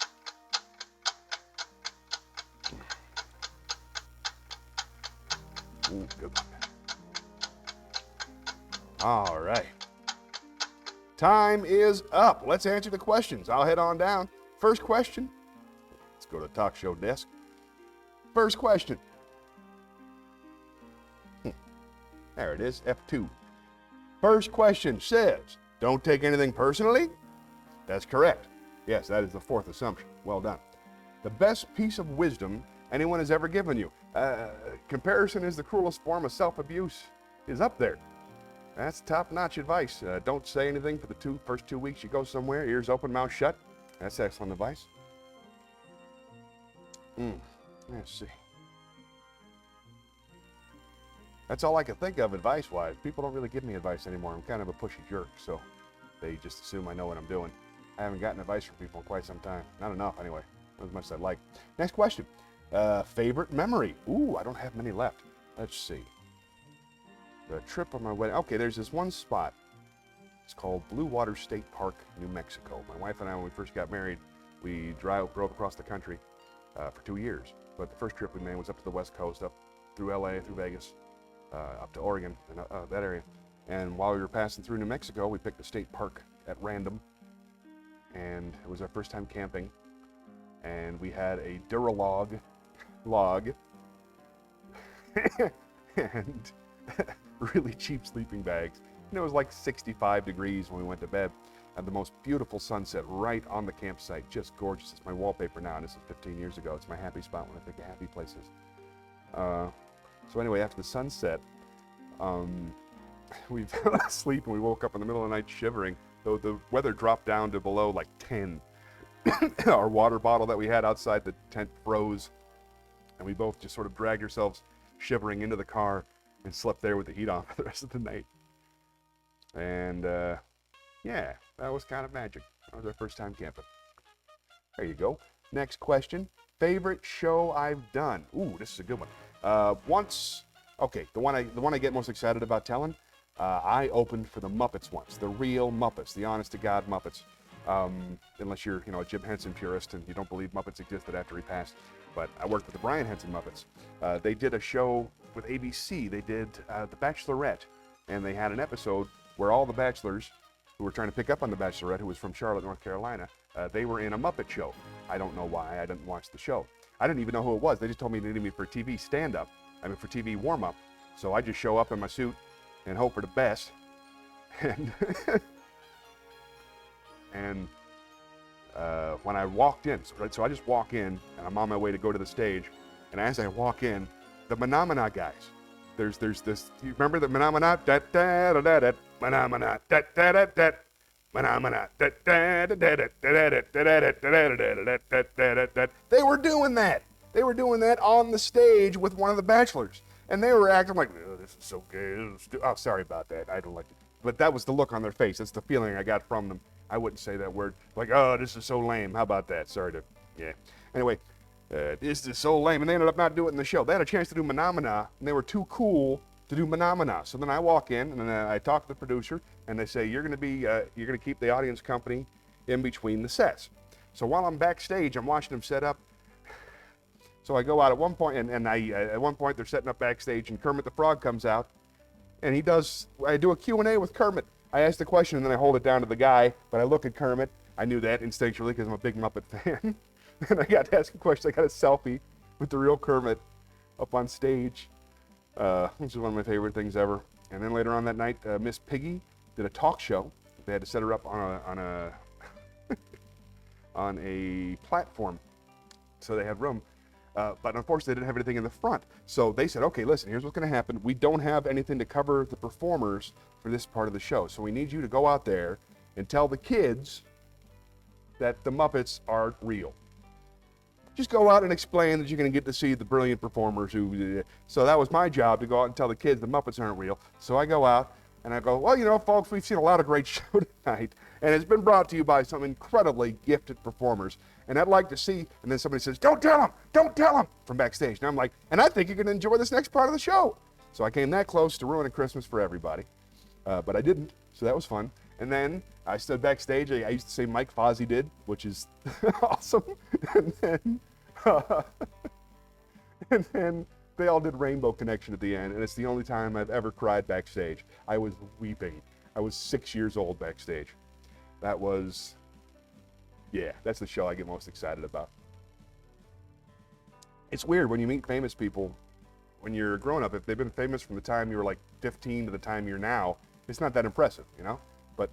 All right. Time is up. Let's answer the questions. I'll head on down. First question. Let's go to the talk show desk. First question. There it is, F2. First question says, don't take anything personally. That's correct. Yes, that is the fourth assumption. Well done. The best piece of wisdom anyone has ever given you. Comparison is the cruelest form of self-abuse is up there. That's top-notch advice. Don't say anything for the first 2 weeks you go somewhere. Ears open, mouth shut. That's excellent advice. Let's see. That's all I can think of advice-wise. People don't really give me advice anymore. I'm kind of a pushy jerk, so they just assume I know what I'm doing. I haven't gotten advice from people in quite some time. Not enough, anyway. Not as much as I'd like. Next question. Favorite memory? Ooh, I don't have many left. Let's see. The trip on my wedding. Okay, there's this one spot. It's called Blue Water State Park, New Mexico. My wife and I, when we first got married, we drove across the country for 2 years. But the first trip we made was up to the West Coast, up through LA, through Vegas, up to Oregon, and that area. And while we were passing through New Mexico, we picked a state park at random. And it was our first time camping. And we had a Duralog log and really cheap sleeping bags. And it was like 65 degrees when we went to bed. And the most beautiful sunset right on the campsite. Just gorgeous. It's my wallpaper now, and this is 15 years ago. It's my happy spot when I think of happy places. So anyway, after the sunset, we fell asleep and we woke up in the middle of the night shivering. Though the weather dropped down to below like 10. Our water bottle that we had outside the tent froze. And we both just sort of dragged ourselves shivering into the car and slept there with the heat on for the rest of the night. And yeah, that was kind of magic. That was our first time camping. There you go. Next question. Favorite show I've done? Ooh, this is a good one. The one I get most excited about telling, I opened for the Muppets once. The real Muppets, the honest-to-God Muppets. Unless you're, a Jim Henson purist and you don't believe Muppets existed after he passed. But I worked with the Brian Henson Muppets. They did a show with ABC. They did The Bachelorette. And they had an episode where all the bachelors who were trying to pick up on The Bachelorette, who was from Charlotte, North Carolina, they were in a Muppet show. I don't know why. I didn't watch the show. I didn't even know who it was. They just told me they needed me for TV stand-up. For TV warm-up. So I just show up in my suit and hope for the best. And when I walked in, so I just walk in, and I'm on my way to go to the stage, and as I walk in, the Phenomena guys, there's this, you remember the Phenomena? Phenomena, Phenomena, they were doing that. They were doing that on the stage with one of the bachelors. And they were acting like, oh, this is so gay. Oh, sorry about that. I don't like it. But that was the look on their face. That's the feeling I got from them. I wouldn't say that word. Like, oh, this is so lame. How about that? Sorry to, yeah. Anyway, this is so lame. And they ended up not doing it in the show. They had a chance to do Phenomena, and they were too cool to do Phenomena. So then I walk in, and then I talk to the producer, and they say, you're going to keep the audience company in between the sets. So while I'm backstage, I'm watching them set up. So I go out at one point, and at one point they're setting up backstage, and Kermit the Frog comes out, and I do a Q&A with Kermit. I ask the question, and then I hold it down to the guy, but I look at Kermit. I knew that instinctually because I'm a big Muppet fan. And I got to ask a question. I got a selfie with the real Kermit up on stage, which is one of my favorite things ever. And then later on that night, Miss Piggy did a talk show. They had to set her up on a platform, so they had room. But unfortunately, they didn't have anything in the front. So they said, okay, listen, here's what's going to happen. We don't have anything to cover the performers for this part of the show. So we need you to go out there and tell the kids that the Muppets are real. Just go out and explain that you're going to get to see the brilliant performers who... So that was my job, to go out and tell the kids the Muppets aren't real. So I go out and I go, well, folks, we've seen a lot of great show tonight. And it's been brought to you by some incredibly gifted performers. And I'd like to see, and then somebody says, don't tell them, from backstage. And I'm like, and I think you're going to enjoy this next part of the show. So I came that close to ruining Christmas for everybody. But I didn't, so that was fun. And then I stood backstage. I used to say Mike Fozzie did, which is awesome. And then They all did Rainbow Connection at the end, and it's the only time I've ever cried backstage. I was weeping. I was 6 years old backstage. That was, yeah, that's the show I get most excited about. It's weird when you meet famous people when you're a grown-up. If they've been famous from the time you were like 15 to the time you're now, it's not that impressive, you know? But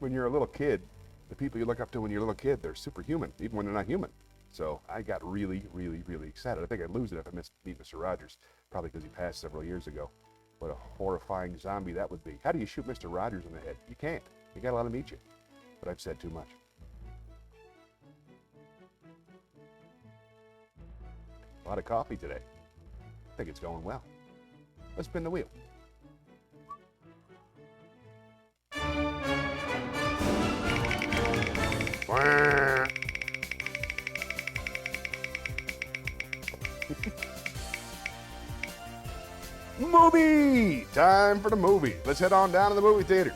when you're a little kid, the people you look up to when you're a little kid, they're superhuman, even when they're not human. So I got really, really, really excited. I think I'd lose it if I meet Mr. Rogers, probably because he passed several years ago. What a horrifying zombie that would be. How do you shoot Mr. Rogers in the head? You can't. You gotta let him eat you. But I've said too much. A lot of coffee today. I think it's going well. Let's spin the wheel. Movie! Time for the movie. Let's head on down to the movie theater.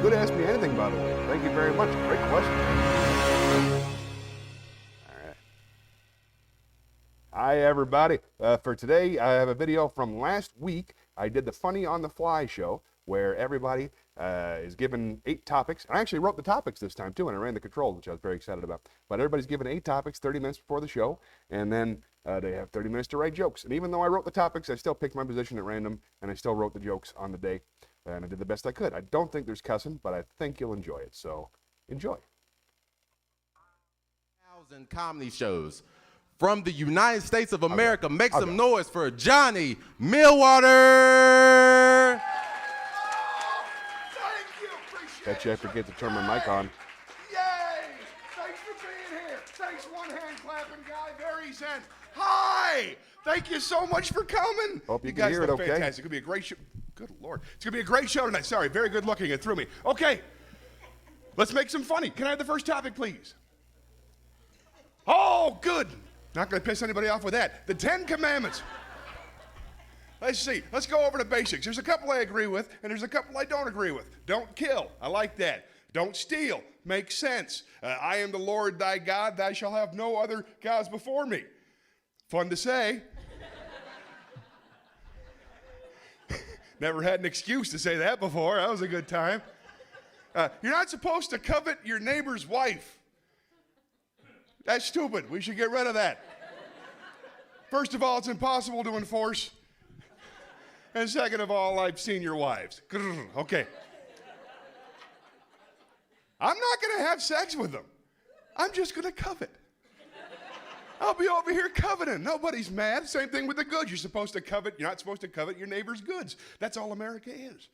Good to ask me anything, by the way. Thank you very much. Great question. All right. Hi, everybody. For today, I have a video from last week. I did the Funny on the Fly show, where everybody is given 8 topics. I actually wrote the topics this time, too, and I ran the controls, which I was very excited about. But everybody's given 8 topics 30 minutes before the show, and then they have 30 minutes to write jokes. And even though I wrote the topics, I still picked my position at random, and I still wrote the jokes on the day. And I did the best I could. I don't think there's cussing, but I think you'll enjoy it. So, enjoy. 1,000 comedy shows from the United States of America. Make some noise for Johnny Millwater. Thank you. Appreciate it. Bet you I forget to turn my mic on. Yay! Thanks for being here. Thanks, one hand clapping guy. Very zen. Hi! Thank you so much for coming. Hope you can hear it okay. Fantastic. It's going to be a great show. Good Lord. It's going to be a great show tonight. Sorry, very good looking. It threw me. Okay, let's make some funny. Can I have the first topic, please? Oh, good. Not going to piss anybody off with that. The 10 Commandments. Let's see. Let's go over the basics. There's a couple I agree with, and there's a couple I don't agree with. Don't kill. I like that. Don't steal. Makes sense. I am the Lord thy God. Thou shalt have no other gods before me. Fun to say. Never had an excuse to say that before. That was a good time. You're not supposed to covet your neighbor's wife. That's stupid. We should get rid of that. First of all, it's impossible to enforce. And second of all, I've seen your wives. Okay. I'm not going to have sex with them. I'm just going to covet. I'll be over here coveting. Nobody's mad. Same thing with the goods. You're supposed to covet. You're not supposed to covet your neighbor's goods. That's all America is.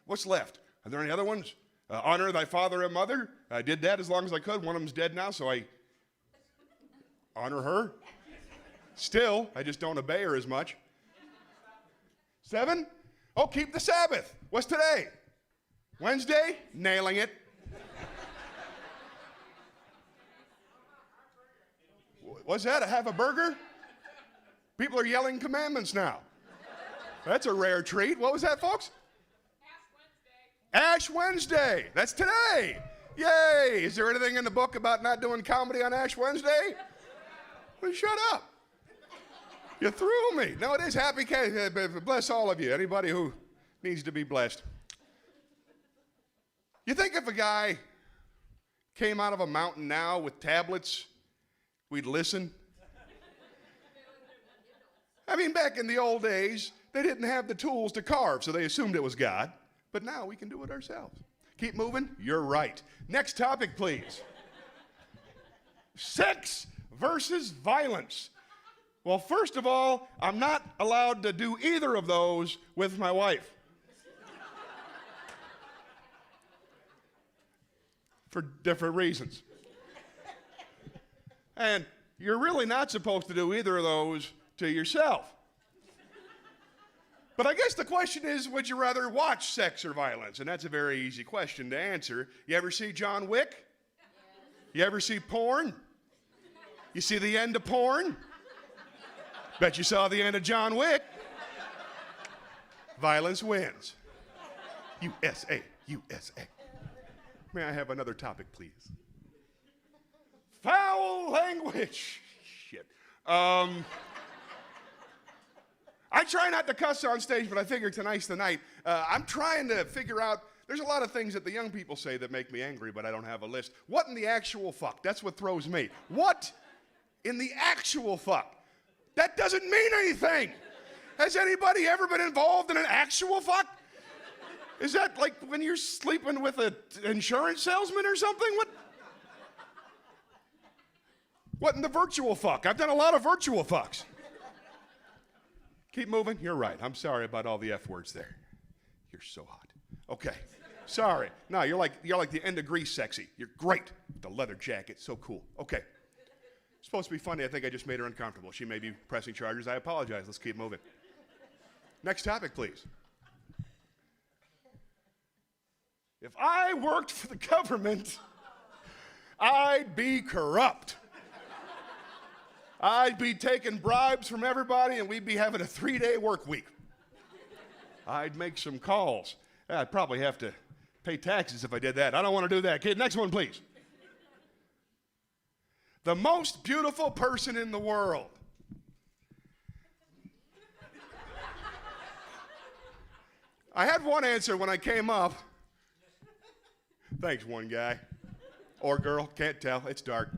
What's left? Are there any other ones? Honor thy father and mother. I did that as long as I could. One of them's dead now, so I honor her. Still, I just don't obey her as much. 7? Oh, keep the Sabbath. What's today? Wednesday? Nailing it. What's that? Have a burger? People are yelling commandments now. That's a rare treat. What was that, folks? Ash Wednesday. That's today. Yay. Is there anything in the book about not doing comedy on Ash Wednesday? Well, shut up. You threw me. No, it is happy. Bless all of you. Anybody who needs to be blessed. You think if a guy came out of a mountain now with tablets, we'd listen? I mean, back in the old days, they didn't have the tools to carve, so they assumed it was God. But now we can do it ourselves. Keep moving? You're right. Next topic, please. Sex versus violence. Well, first of all, I'm not allowed to do either of those with my wife. For different reasons. And you're really not supposed to do either of those to yourself. But I guess the question is, would you rather watch sex or violence? And that's a very easy question to answer. You ever see John Wick? You ever see porn? You see the end of porn? Bet you saw the end of John Wick. Violence wins. USA, USA. May I have another topic, please? Foul language. Shit. I try not to cuss on stage, but I figure tonight's the night. I'm trying to figure out, there's a lot of things that the young people say that make me angry, but I don't have a list. What in the actual fuck? That's what throws me. What in the actual fuck? That doesn't mean anything. Has anybody ever been involved in an actual fuck? Is that like when you're sleeping with an insurance salesman or something? What in the virtual fuck? I've done a lot of virtual fucks. Keep moving. You're right. I'm sorry about all the F words there. You're so hot. Okay. Sorry. No, you're like the end of Grease sexy. You're great. The leather jacket. So cool. Okay. It's supposed to be funny. I think I just made her uncomfortable. She may be pressing charges. I apologize. Let's keep moving. Next topic, please. If I worked for the government, I'd be corrupt. I'd be taking bribes from everybody and we'd be having a 3-day work week. I'd make some calls. I'd probably have to pay taxes if I did that. I don't want to do that. Kid, next one, please. The most beautiful person in the world. I had one answer when I came up. Thanks, one guy. Or girl, can't tell, it's dark.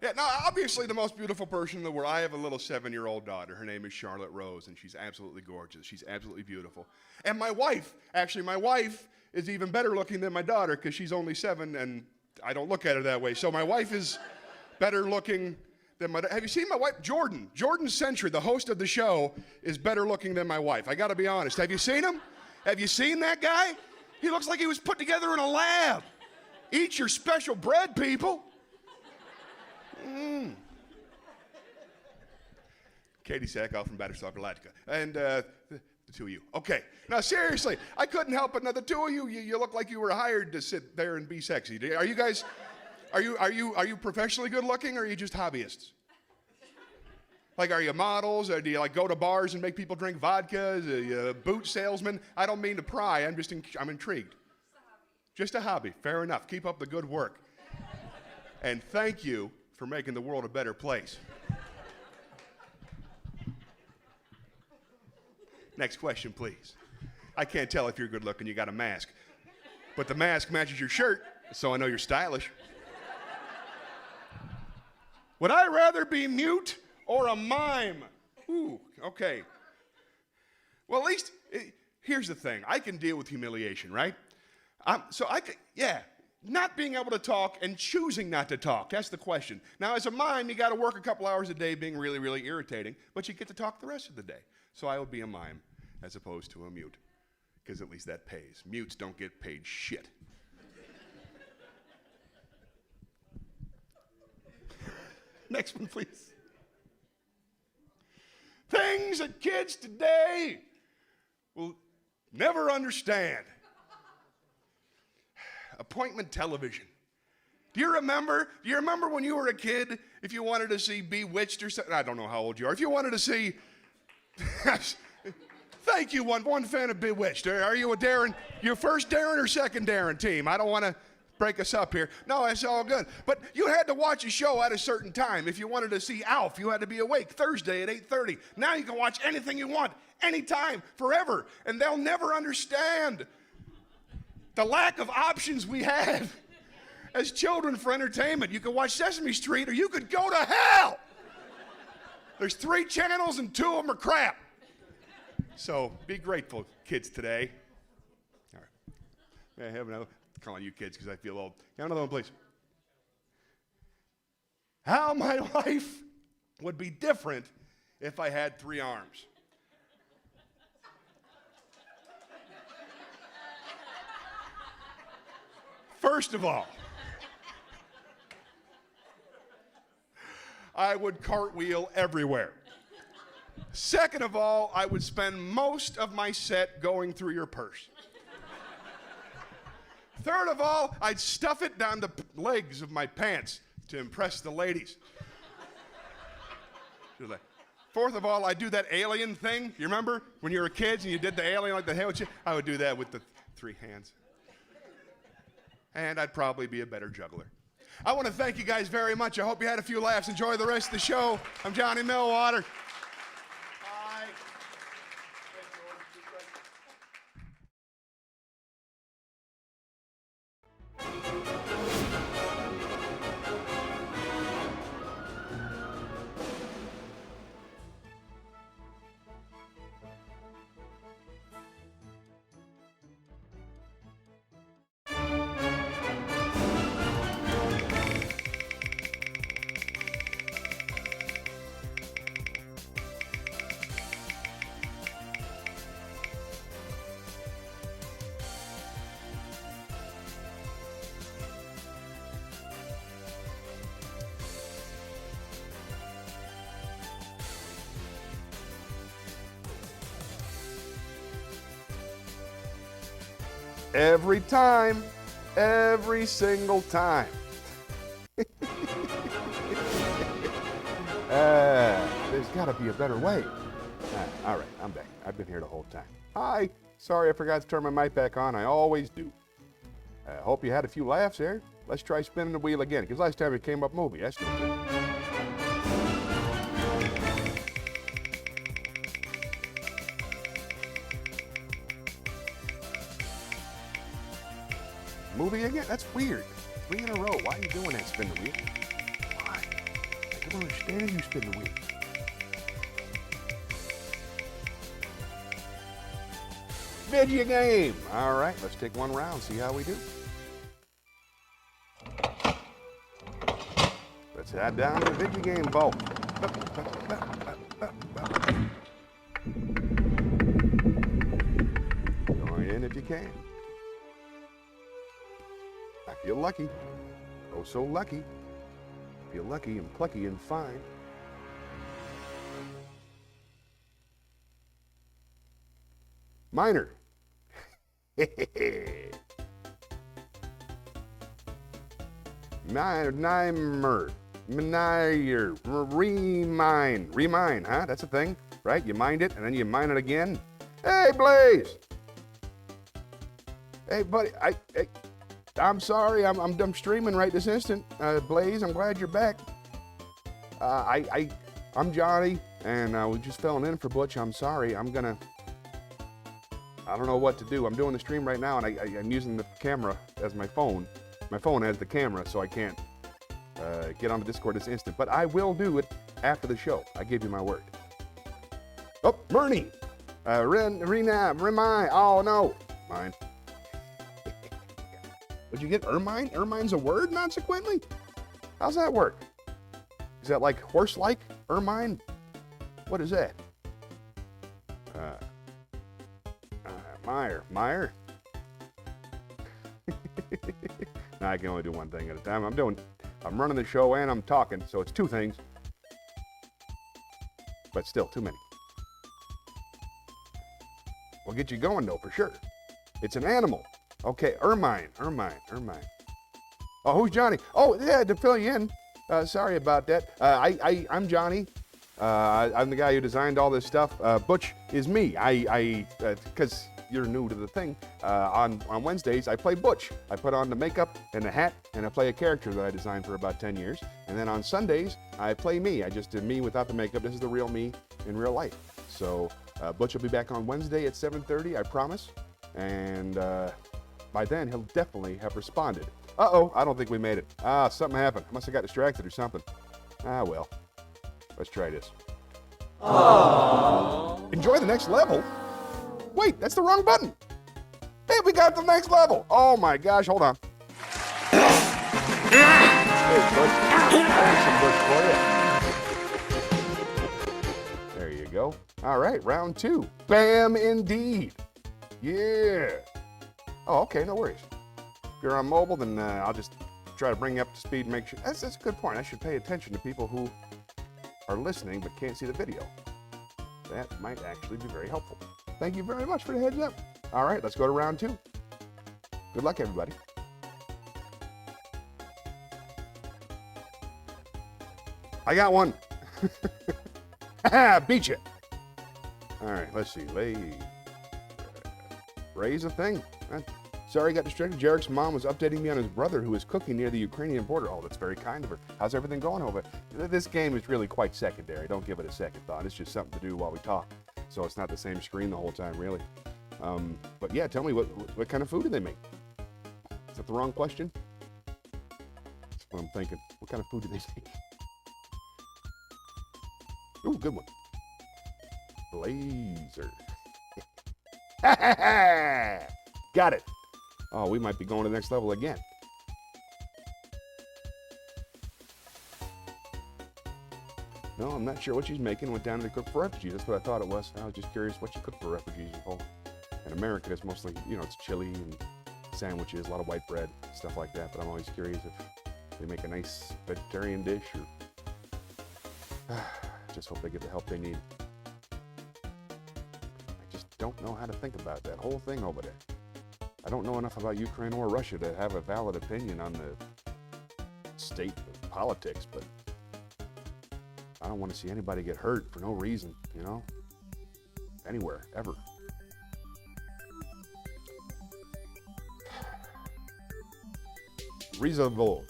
Yeah, no, obviously the most beautiful person in the world. I have a little 7-year-old daughter. Her name is Charlotte Rose, and she's absolutely gorgeous. She's absolutely beautiful. And my wife is even better looking than my daughter because she's only 7, and I don't look at her that way. So my wife is better looking than my daughter. Have you seen my wife? Jordan Century, the host of the show, is better looking than my wife. I got to be honest. Have you seen him? Have you seen that guy? He looks like he was put together in a lab. Eat your special bread, people. Katie Sackhoff from Battersea, Galactica. And the two of you. Okay. Now, seriously, I couldn't help it. Now, the two of you, you look like you were hired to sit there and be sexy. Are you guys, are you professionally good looking, or are you just hobbyists? Like, are you models, or do you, like, go to bars and make people drink vodka? Are you a boot salesman? I don't mean to pry. I'm intrigued. Just a hobby. Fair enough. Keep up the good work. And thank you for making the world a better place. Next question, please. I can't tell if you're good looking. You got a mask. But the mask matches your shirt, so I know you're stylish. Would I rather be mute or a mime? Ooh, okay. Well, at least, here's the thing. I can deal with humiliation, right? Not being able to talk and choosing not to talk. That's the question. Now, as a mime, you got to work a couple hours a day being really, really irritating, but you get to talk the rest of the day. So I would be a mime as opposed to a mute, because at least that pays. Mutes don't get paid shit. Next one, please. Things that kids today will never understand. Appointment television. Do you remember when you were a kid, if you wanted to see Bewitched or something? I don't know how old you are. If you wanted to see, thank you, one fan of Bewitched. Are you a Darren, your first Darren or second Darren team? I don't want to break us up here. No, it's all good. But you had to watch a show at a certain time. If you wanted to see Alf, you had to be awake Thursday at 8:30. Now you can watch anything you want, anytime, forever. And they'll never understand the lack of options we have as children for entertainment. You could watch Sesame Street or you could go to hell. There's 3 channels and 2 of them are crap. So be grateful, kids, today. All right. May I have another? I'm calling you kids because I feel old. Got another one, please. How my life would be different if I had 3 arms. First of all, I would cartwheel everywhere. Second of all, I would spend most of my set going through your purse. Third of all, I'd stuff it down the legs of my pants to impress the ladies. She was like, fourth of all, I do that alien thing. You remember when you were kids and you did the alien like the hell? I would do that with the 3 hands. And I'd probably be a better juggler. I want to thank you guys very much. I hope you had a few laughs. Enjoy the rest of the show. I'm Johnny Millwater. Bye. Every time, every single time. There's got to be a better way. All right, I'm back. I've been here the whole time. Hi. Sorry, I forgot to turn my mic back on. I always do. I hope you had a few laughs there. Let's try spinning the wheel again, because last time it came up movie. That's no good. Movie again? That's weird. 3 in a row. Why are you doing that, spin the wheel? Why? I don't understand you spin the wheel. Video game. All right, let's take one round, see how we do. Let's head down to the video game vault. Join in if you can. I feel lucky. Oh, so lucky. I feel lucky and plucky and fine. Minor. Mimer. Remine, huh? That's a thing, right? You mind it and then you mine it again. Hey, Blaze. Hey, buddy. I'm sorry. I'm streaming right this instant. Blaze, I'm glad you're back. I'm Johnny, and we just filling in for Butch. I'm sorry. I don't know what to do. I'm doing the stream right now, and I'm using the camera as my phone. My phone has the camera, so I can't get on the Discord this instant. But I will do it after the show. I give you my word. Oh, Bernie. Remind. Oh, no. Mine. Would you get ermine? Ermine's a word, consequently? How's that work? Is that like horse-like? Ermine? What is that? Meyer. No, I can only do one thing at a time. I'm running the show and I'm talking, so it's 2 things. But still, too many. We'll get you going, though, for sure. It's an animal. Okay, ermine. Oh, who's Johnny? Oh, yeah, to fill you in. Sorry about that. I'm Johnny. I'm the guy who designed all this stuff. Butch is me. Because you're new to the thing. On Wednesdays, I play Butch. I put on the makeup and the hat, and I play a character that I designed for about 10 years. And then on Sundays, I play me. I just did me without the makeup. This is the real me in real life. So Butch will be back on Wednesday at 7:30, I promise. And by then, he'll definitely have responded. Uh-oh, I don't think we made it. Something happened. I must have got distracted or something. Well. Let's try this. Aww. Enjoy the next level? Wait, that's the wrong button. Hey, we got the next level. Oh my gosh, hold on. Hey, Butch. There you go. All right, round 2. Bam, indeed. Yeah. Oh, okay, no worries. If you're on mobile, then I'll just try to bring you up to speed and make sure. That's a good point. I should pay attention to people who are listening but can't see the video. That might actually be very helpful. Thank you very much for the heads up. All right, let's go to round 2. Good luck, everybody. I got one. Beat you. All right, let's see. Raise a thing. Sorry, got distracted. Jarek's mom was updating me on his brother who was cooking near the Ukrainian border. Oh, that's very kind of her. How's everything going over? This game is really quite secondary. Don't give it a second thought. It's just something to do while we talk. So it's not the same screen the whole time, really. But yeah, tell me, what kind of food do they make? Is that the wrong question? That's what I'm thinking. What kind of food do they make? Ooh, good one. Blazer. Got it. Oh, we might be going to the next level again. No, I'm not sure what she's making. Went down to cook for refugees. That's what I thought it was. I was just curious what you cook for refugees in Poland. In America, it's mostly, it's chili and sandwiches, a lot of white bread, stuff like that. But I'm always curious if they make a nice vegetarian dish or... Just hope they get the help they need. I just don't know how to think about that whole thing over there. I don't know enough about Ukraine or Russia to have a valid opinion on the state of politics, but I don't want to see anybody get hurt for no reason, anywhere, ever. Reasonable.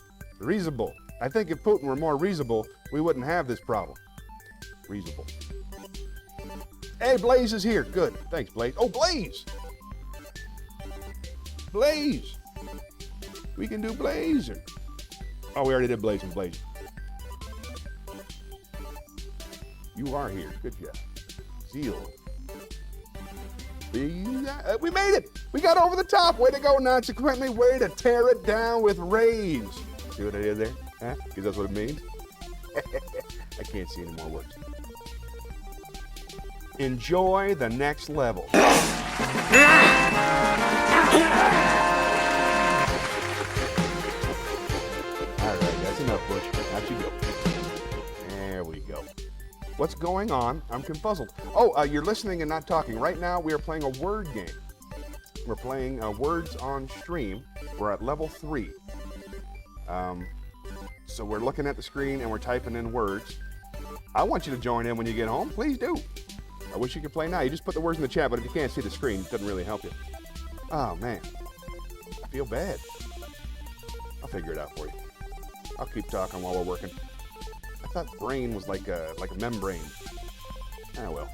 I think if Putin were more reasonable, we wouldn't have this problem. Reasonable. Hey, Blaze is here. Good. Thanks, Blaze. Oh, Blaze! Blaze! We can do Blazer. Oh, we already did Blaze and Blaze. You are here. Good job. Zeal. We made it! We got over the top. Way to go, consequently. Way to tear it down with rage. See what I did there? Huh? Because that's what it means. I can't see any more words. Enjoy the next level. All right, that's enough, Bush. Out you go. There we go. What's going on? I'm confuzzled. Oh, you're listening and not talking. Right now, we are playing a word game. We're playing words on stream. We're at level 3. So we're looking at the screen and we're typing in words. I want you to join in when you get home. Please do. I wish you could play now. You just put the words in the chat, but if you can't see the screen, it doesn't really help you. Oh, man. I feel bad. I'll figure it out for you. I'll keep talking while we're working. I thought brain was like a membrane. Ah, well.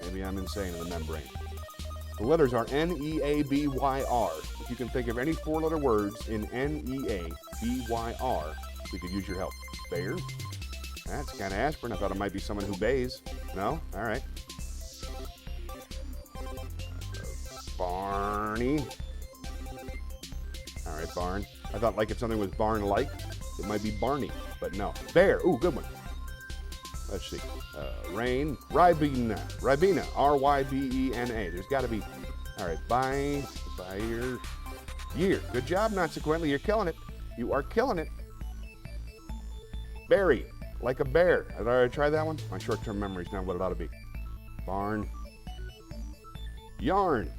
Maybe I'm insane in the membrane. The letters are N-E-A-B-Y-R. If you can think of any 4-letter words in N-E-A-B-Y-R, we could use your help. Bear? That's kind of aspirin. I thought it might be someone who bays. No? All right. Barney. All right, barn. I thought like if something was barn-like, it might be Barney, but no. Bear. Ooh, good one. Let's see. Rain. Ribena. Ribena. R-Y-B-E-N-A. There's got to be. All right. Buyer. Year. Good job, consequently. You're killing it. You are killing it. Berry. Like a bear. Did I already try that one? My short-term memory is not what it ought to be. Barn. Yarn.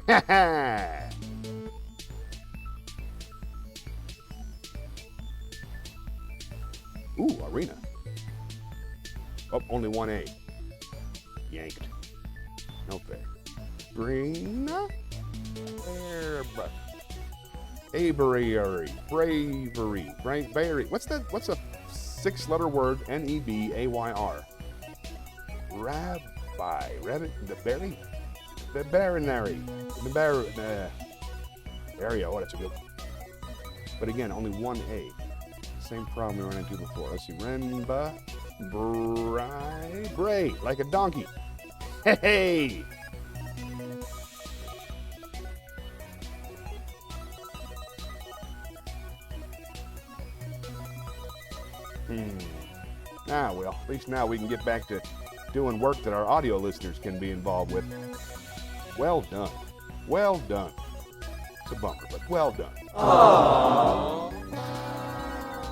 Ha ha. Ooh, arena. Oh, only one A. Yanked. No fair. Green. Aberry. Bravery. Bravery. What's a 6-letter word? N-E-B-A-Y-R. Rabbi. Rabbit. The berry. The baronary. The area. Oh, that's a good one. But again, only one A. Same problem we ran into before. Let's see. Renba. Bray. Like a donkey. Hey! Ah, well, at least now we can get back to doing work that our audio listeners can be involved with. Well done. Well done. It's a bummer, but well done. Aww.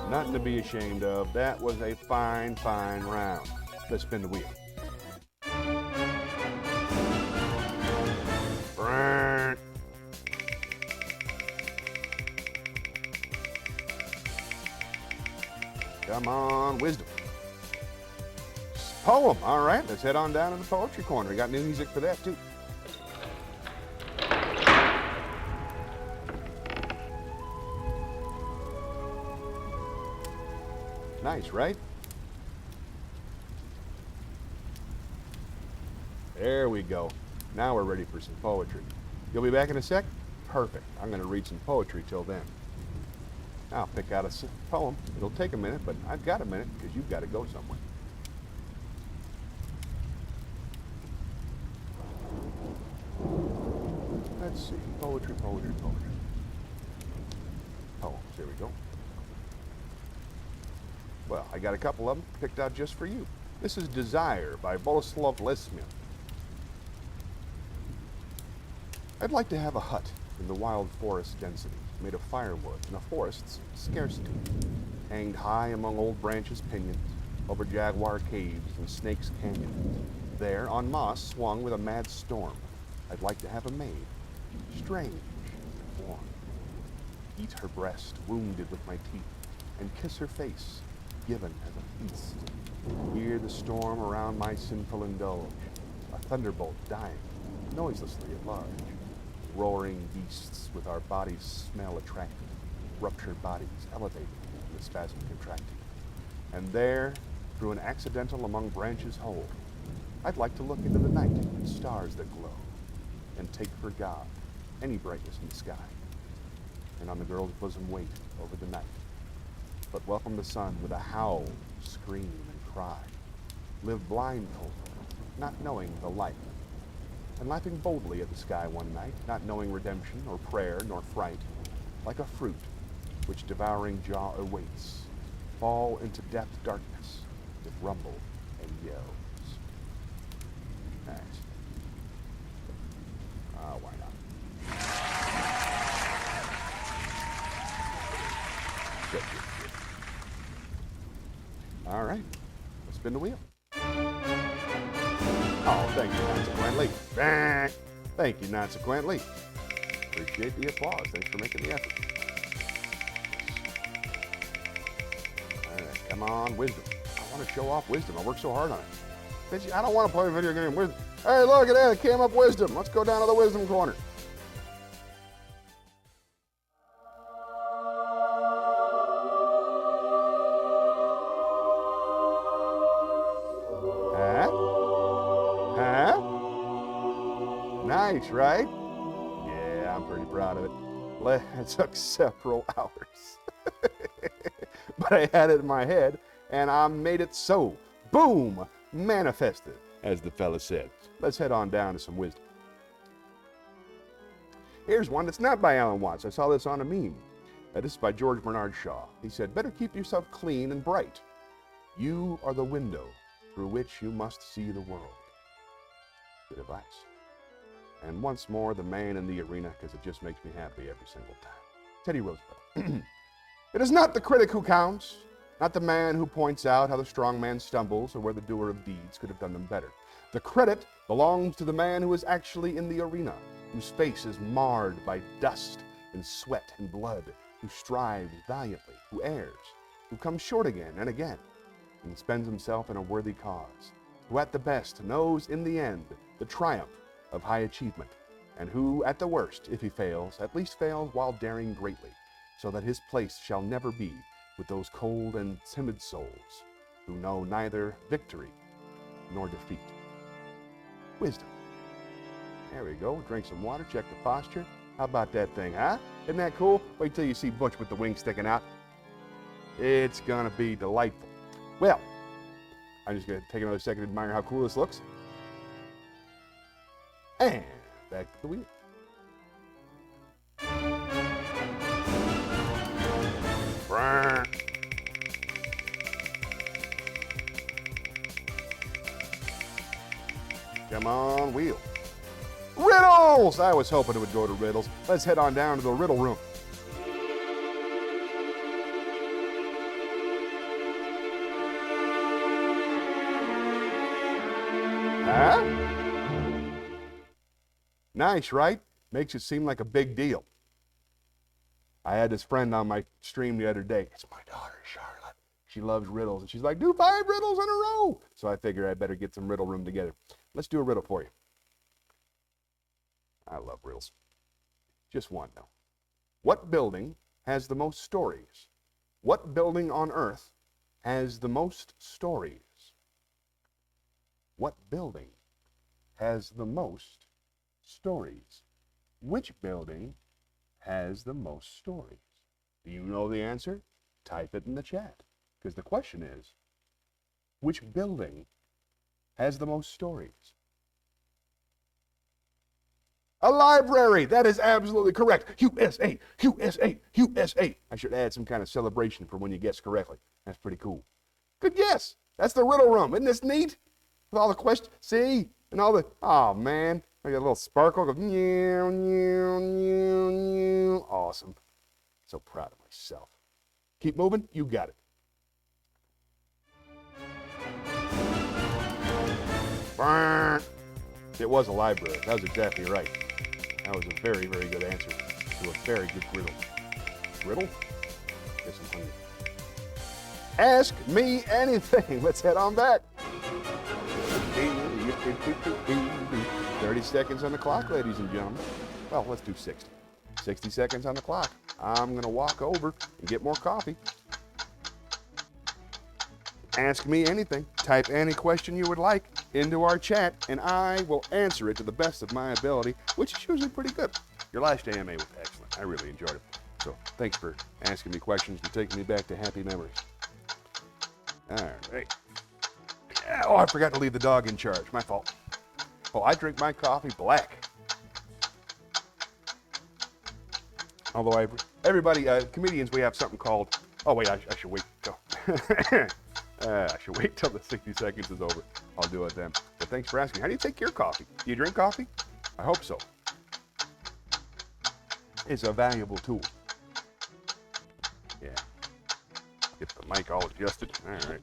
Nothing to be ashamed of. That was a fine, fine round. Let's spin the wheel. Come Come on, wisdom. Poem. All right, let's head on down to the poetry corner. We got new music for that, too. Nice, right? There we go. Now we're ready for some poetry. You'll be back in a sec? Perfect. I'm going to read some poetry till then. I'll pick out a poem. It'll take a minute, but I've got a minute because you've got to go somewhere. Let's see. Poetry. Poems. Here we go. Well, I got a couple of them picked out just for you. This is Desire by Boleslav Lesmin. I'd like to have a hut in the wild forest density, made of firewood in a forest's scarcity, hanged high among old branches pinions, over jaguar caves and snakes canyons. There, on moss swung with a mad storm, I'd like to have a maid, strange and warm. Eat her breast, wounded with my teeth, and kiss her face, given as a feast. Hear the storm around my sinful indulge, a thunderbolt dying noiselessly at large. Roaring beasts with our bodies smell attractive, ruptured bodies elevated, the spasm contracting. And there, through an accidental among branches hole, I'd like to look into the night at stars that glow, and take for God any brightness in the sky, and on the girl's bosom wait over the night. But welcome the sun with a howl, scream, and cry. Live blindfolded, not knowing the light, and laughing boldly at the sky one night, not knowing redemption or prayer nor fright, like a fruit which devouring jaw awaits, fall into depth darkness with rumble and yells. Nice. Why not? Good. All right, let's spin the wheel. Oh, thank you, consequently. Thank you, consequently. Appreciate the applause. Thanks for making the effort. All right, come on, wisdom. I want to show off wisdom. I worked so hard on it. I don't want to play a video game wisdom. Hey, look at that. It came up wisdom. Let's go down to the wisdom corner. Nice, right? Yeah, I'm pretty proud of it. It took several hours. But I had it in my head, and I made it so. Boom! Manifested, as the fella said. Let's head on down to some wisdom. Here's one that's not by Alan Watts. I saw this on a meme. This is by George Bernard Shaw. He said, better keep yourself clean and bright. You are the window through which you must see the world. Good advice. And once more, the man in the arena, because it just makes me happy every single time. Teddy Roosevelt. It is not the critic who counts, not the man who points out how the strong man stumbles or where the doer of deeds could have done them better. The credit belongs to the man who is actually in the arena, whose face is marred by dust and sweat and blood, who strives valiantly, who errs, who comes short again and again, and spends himself in a worthy cause, who at the best knows in the end the triumph of high achievement, and who, at the worst, if he fails, at least fails while daring greatly, so that his place shall never be with those cold and timid souls who know neither victory nor defeat. Wisdom. There we go. Drink some water, check the posture. How about that thing, huh? Isn't that cool? Wait till you see Butch with the wings sticking out. It's gonna be delightful. Well, I'm just gonna take another second to admire how cool this looks. And back to the wheel. Come on, wheel. Riddles! I was hoping it would go to riddles. Let's head on down to the riddle room. Huh? Nice, right? Makes it seem like a big deal. I had this friend on my stream the other day. It's my daughter, Charlotte. She loves riddles, and she's like, do 5 riddles in a row. So I figure I better get some riddle room together. Let's do a riddle for you. I love riddles. Just one, though. What building has the most stories? What building on Earth has the most stories? What building has the most stories? Which building has the most stories? Do you know the answer? Type it in the chat. Because the question is, which building has the most stories? A library. That is absolutely correct. USA, USA, USA. I should add some kind of celebration for when you guess correctly. That's pretty cool. Good guess. That's the riddle room. Isn't this neat? With all the questions. See? And all the, oh man. I got a little sparkle. Go, meow, meow, meow, meow. Awesome. So proud of myself. Keep moving. You got it. It was a library. That was exactly right. That was a very, very good answer to a very good riddle. Riddle? Guess I'm hungry. Ask me anything. Let's head on back. 30 seconds on the clock, ladies and gentlemen. Well, let's do 60. 60 seconds on the clock. I'm going to walk over and get more coffee. Ask me anything. Type any question you would like into our chat, and I will answer it to the best of my ability, which is usually pretty good. Your last AMA was excellent. I really enjoyed it. So thanks for asking me questions and taking me back to happy memories. All right. Oh, I forgot to leave the dog in charge. My fault. Oh, I drink my coffee black. Although everybody, comedians, we have something called, oh wait, I should wait till, I should wait till the 60 seconds is over. I'll do it then. But thanks for asking. How do you take your coffee? Do you drink coffee? I hope so. It's a valuable tool. Yeah. Get the mic all adjusted. All right.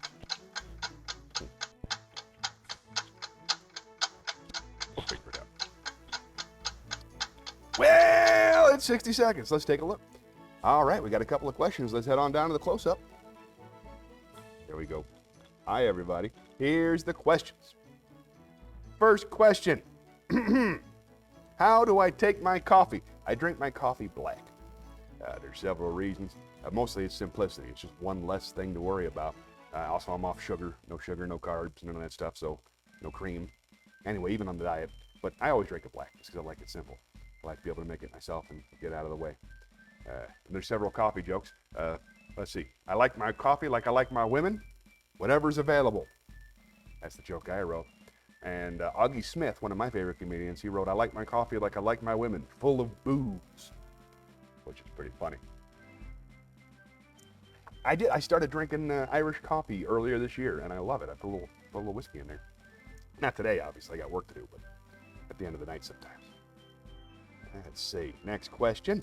We'll figure it out. Well, it's 60 seconds. Let's take a look. All right, we got a couple of questions. Let's head on down to the close-up. There we go. Hi, everybody. Here's the questions. First question. How do I take my coffee? I drink my coffee black. There's several reasons. Mostly it's simplicity. It's just one less thing to worry about. Also, I'm off sugar, no carbs, none of that stuff, so no cream. Anyway, even on the diet. But I always drink it black just because I like it simple. I like to be able to make it myself and get out of the way. There's several coffee jokes. Let's see. I like my coffee like I like my women. Whatever's available. That's the joke I wrote. And Augie Smith, one of my favorite comedians, he wrote, I like my coffee like I like my women, full of booze, which is pretty funny. I started drinking Irish coffee earlier this year, and I love it. I put a little whiskey in there. Not today, obviously. I got work to do, but at the end of the night sometimes. Let's see. Next question.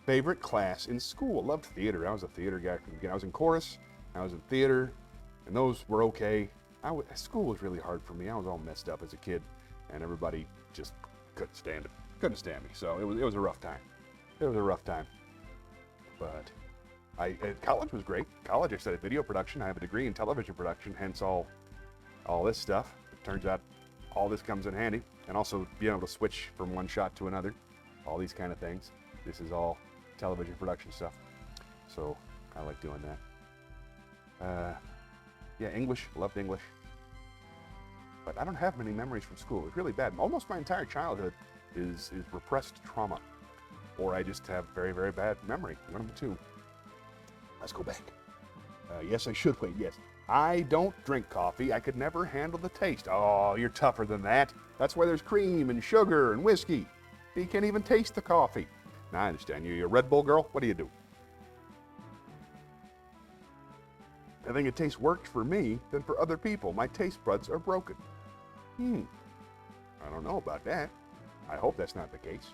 Favorite class in school? Loved theater. I was a theater guy from the beginning. I was in chorus. I was in theater, and those were okay. School was really hard for me. I was all messed up as a kid, and everybody just couldn't stand it. Couldn't stand me. So it was a rough time. It was a rough time. But college was great. College, I studied video production. I have a degree in television production, hence all this stuff. It turns out all this comes in handy, and also being able to switch from one shot to another. All these kind of things. This is all television production stuff. So I like doing that. Yeah, English, loved English. But I don't have many memories from school. It's really bad. Almost my entire childhood is repressed trauma. Or I just have very, very bad memory. One of the two. Let's go back. Yes, I should wait, yes. I don't drink coffee. I could never handle the taste. Oh, you're tougher than that. That's why there's cream and sugar and whiskey. You can't even taste the coffee. Now, I understand. You're a Red Bull girl? What do you do? I think it tastes worse for me than for other people. My taste buds are broken. I don't know about that. I hope that's not the case.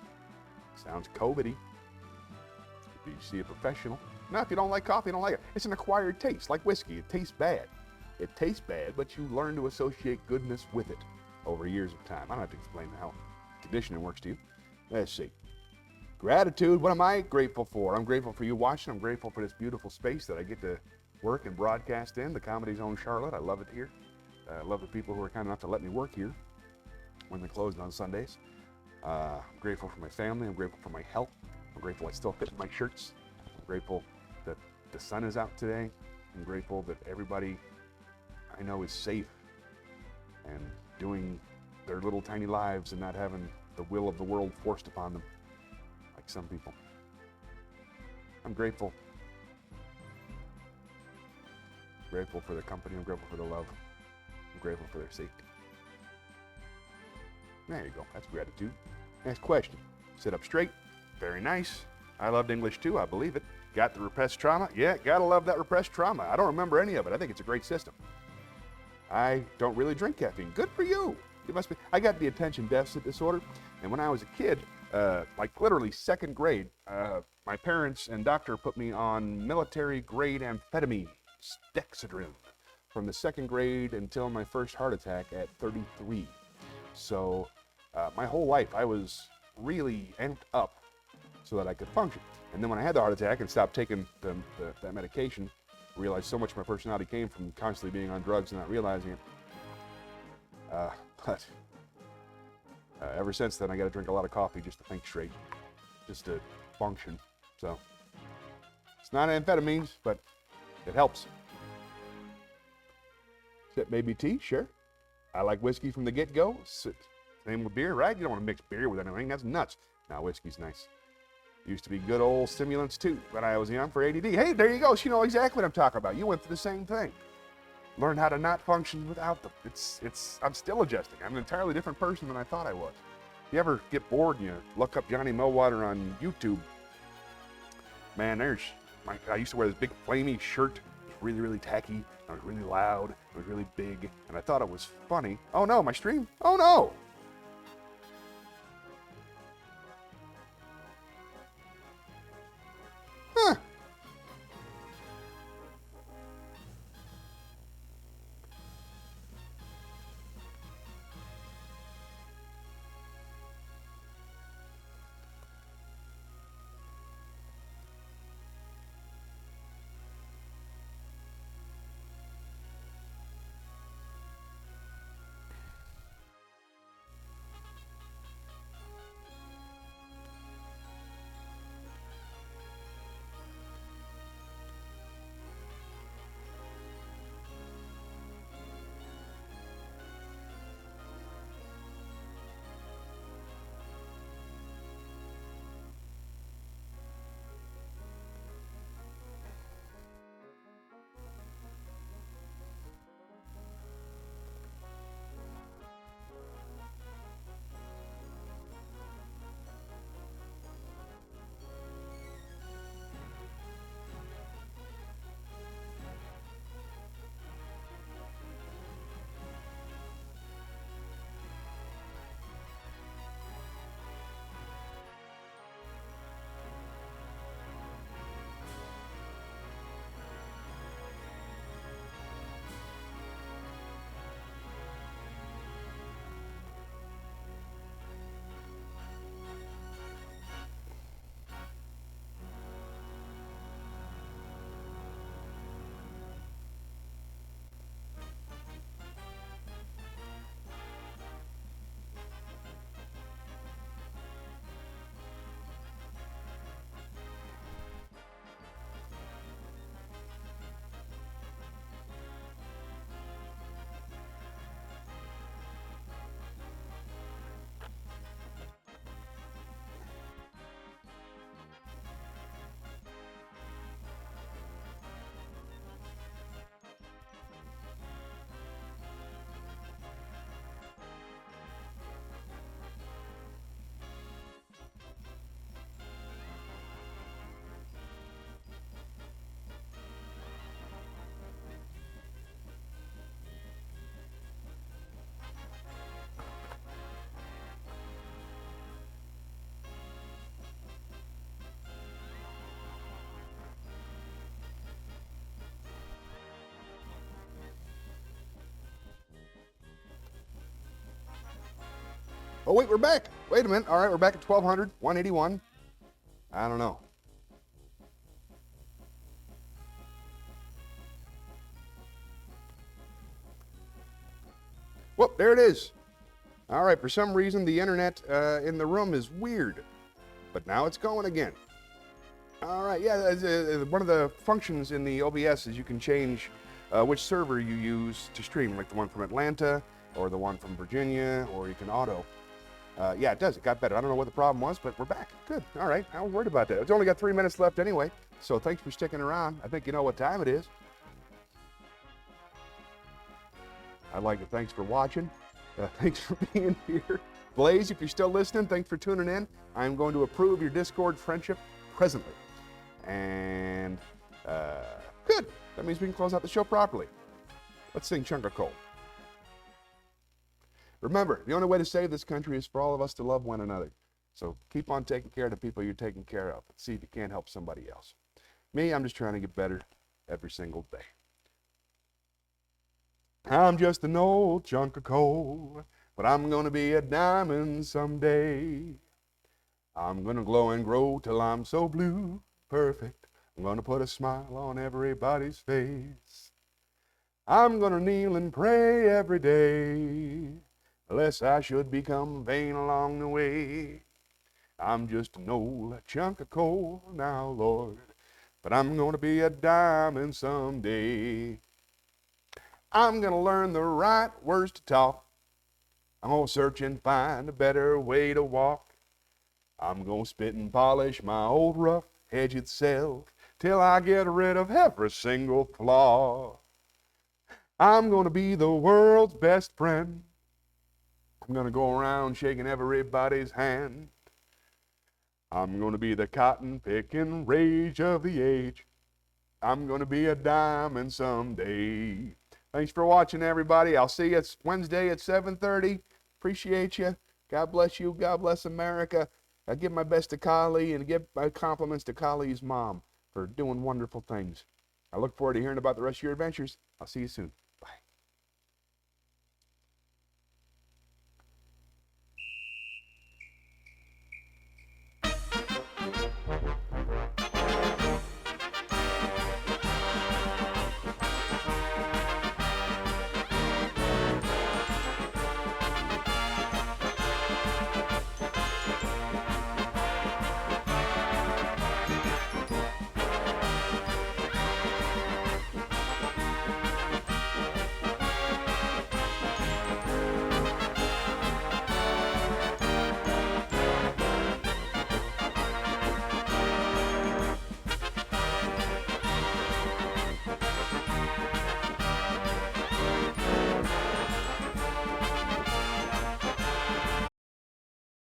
Sounds COVID-y. You see a professional. Now, if you don't like coffee, you don't like it. It's an acquired taste, like whiskey. It tastes bad. It tastes bad, but you learn to associate goodness with it over years of time. I don't have to explain how conditioning works to you. Let's see. Gratitude, what am I grateful for? I'm grateful for you watching. I'm grateful for this beautiful space that I get to work and broadcast in, the Comedy Zone Charlotte. I love it here. I love the people who are kind enough to let me work here when they're closed on Sundays. I'm grateful for my family. I'm grateful for my health. I'm grateful I still fit in my shirts. I'm grateful that the sun is out today. I'm grateful that everybody I know is safe and doing their little tiny lives and not having the will of the world forced upon them, like some people. I'm grateful. Grateful for their company. I'm grateful for their love. I'm grateful for their safety. There you go. That's gratitude. Next question. Sit up straight. Very nice. I loved English too. I believe it. Got the repressed trauma? Yeah, gotta love that repressed trauma. I don't remember any of it. I think it's a great system. I don't really drink caffeine. Good for you. You must be. I got the attention deficit disorder, and when I was a kid, like literally second grade, my parents and doctor put me on military grade amphetamine, Dexedrine, from the second grade until my first heart attack at 33. So my whole life I was really amped up so that I could function. And then when I had the heart attack and stopped taking that medication, I realized so much of my personality came from constantly being on drugs and not realizing it. But ever since then, I got to drink a lot of coffee just to think straight, just to function. So it's not amphetamines, but it helps. Sip maybe tea, sure. I like whiskey from the get-go. Same with beer, right? You don't want to mix beer with anything. That's nuts. Now whiskey's nice. Used to be good old stimulants too when I was young for ADD. Hey, there you go. You know exactly what I'm talking about. You went through the same thing. Learn how to not function without them. I'm still adjusting. I'm an entirely different person than I thought I was. You ever get bored and you look up Johnny Millwater on YouTube? Man, I used to wear this big flamey shirt. It was really, really tacky. It was really loud. It was really big. And I thought it was funny. Oh no, my stream? Oh no! Huh. Oh, wait, we're back. Wait a minute. All right, we're back at 1200, 181. I don't know. Whoop, there it is. All right, for some reason the internet in the room is weird, but now it's going again. All right, yeah, one of the functions in the OBS is you can change which server you use to stream, like the one from Atlanta or the one from Virginia, or you can auto. Yeah, it does. It got better. I don't know what the problem was, but we're back. Good. All right, I was worried about that. It's only got 3 minutes left anyway, so thanks for sticking around. I think you know what time it is. I'd like to thanks for watching. Thanks for being here. Blaze, if you're still listening, thanks for tuning in. I'm going to approve your Discord friendship presently. And good. That means we can close out the show properly. Let's sing Chunk of Coal. Remember, the only way to save this country is for all of us to love one another. So keep on taking care of the people you're taking care of. See if you can't help somebody else. Me, I'm just trying to get better every single day. I'm just an old chunk of coal, but I'm gonna be a diamond someday. I'm gonna glow and grow till I'm so blue, perfect. I'm gonna put a smile on everybody's face. I'm gonna kneel and pray every day, lest I should become vain along the way. I'm just an old chunk of coal now, Lord, but I'm gonna be a diamond someday. I'm gonna learn the right words to talk. I'm gonna search and find a better way to walk. I'm gonna spit and polish my old rough-edged self till I get rid of every single flaw. I'm gonna be the world's best friend. I'm gonna go around shaking everybody's hand. I'm gonna be the cotton-picking rage of the age. I'm gonna be a diamond someday. Thanks for watching, everybody. I'll see you Wednesday at 7:30. Appreciate you. God bless you. God bless America. I give my best to Kali and give my compliments to Kali's mom for doing wonderful things. I look forward to hearing about the rest of your adventures. I'll see you soon.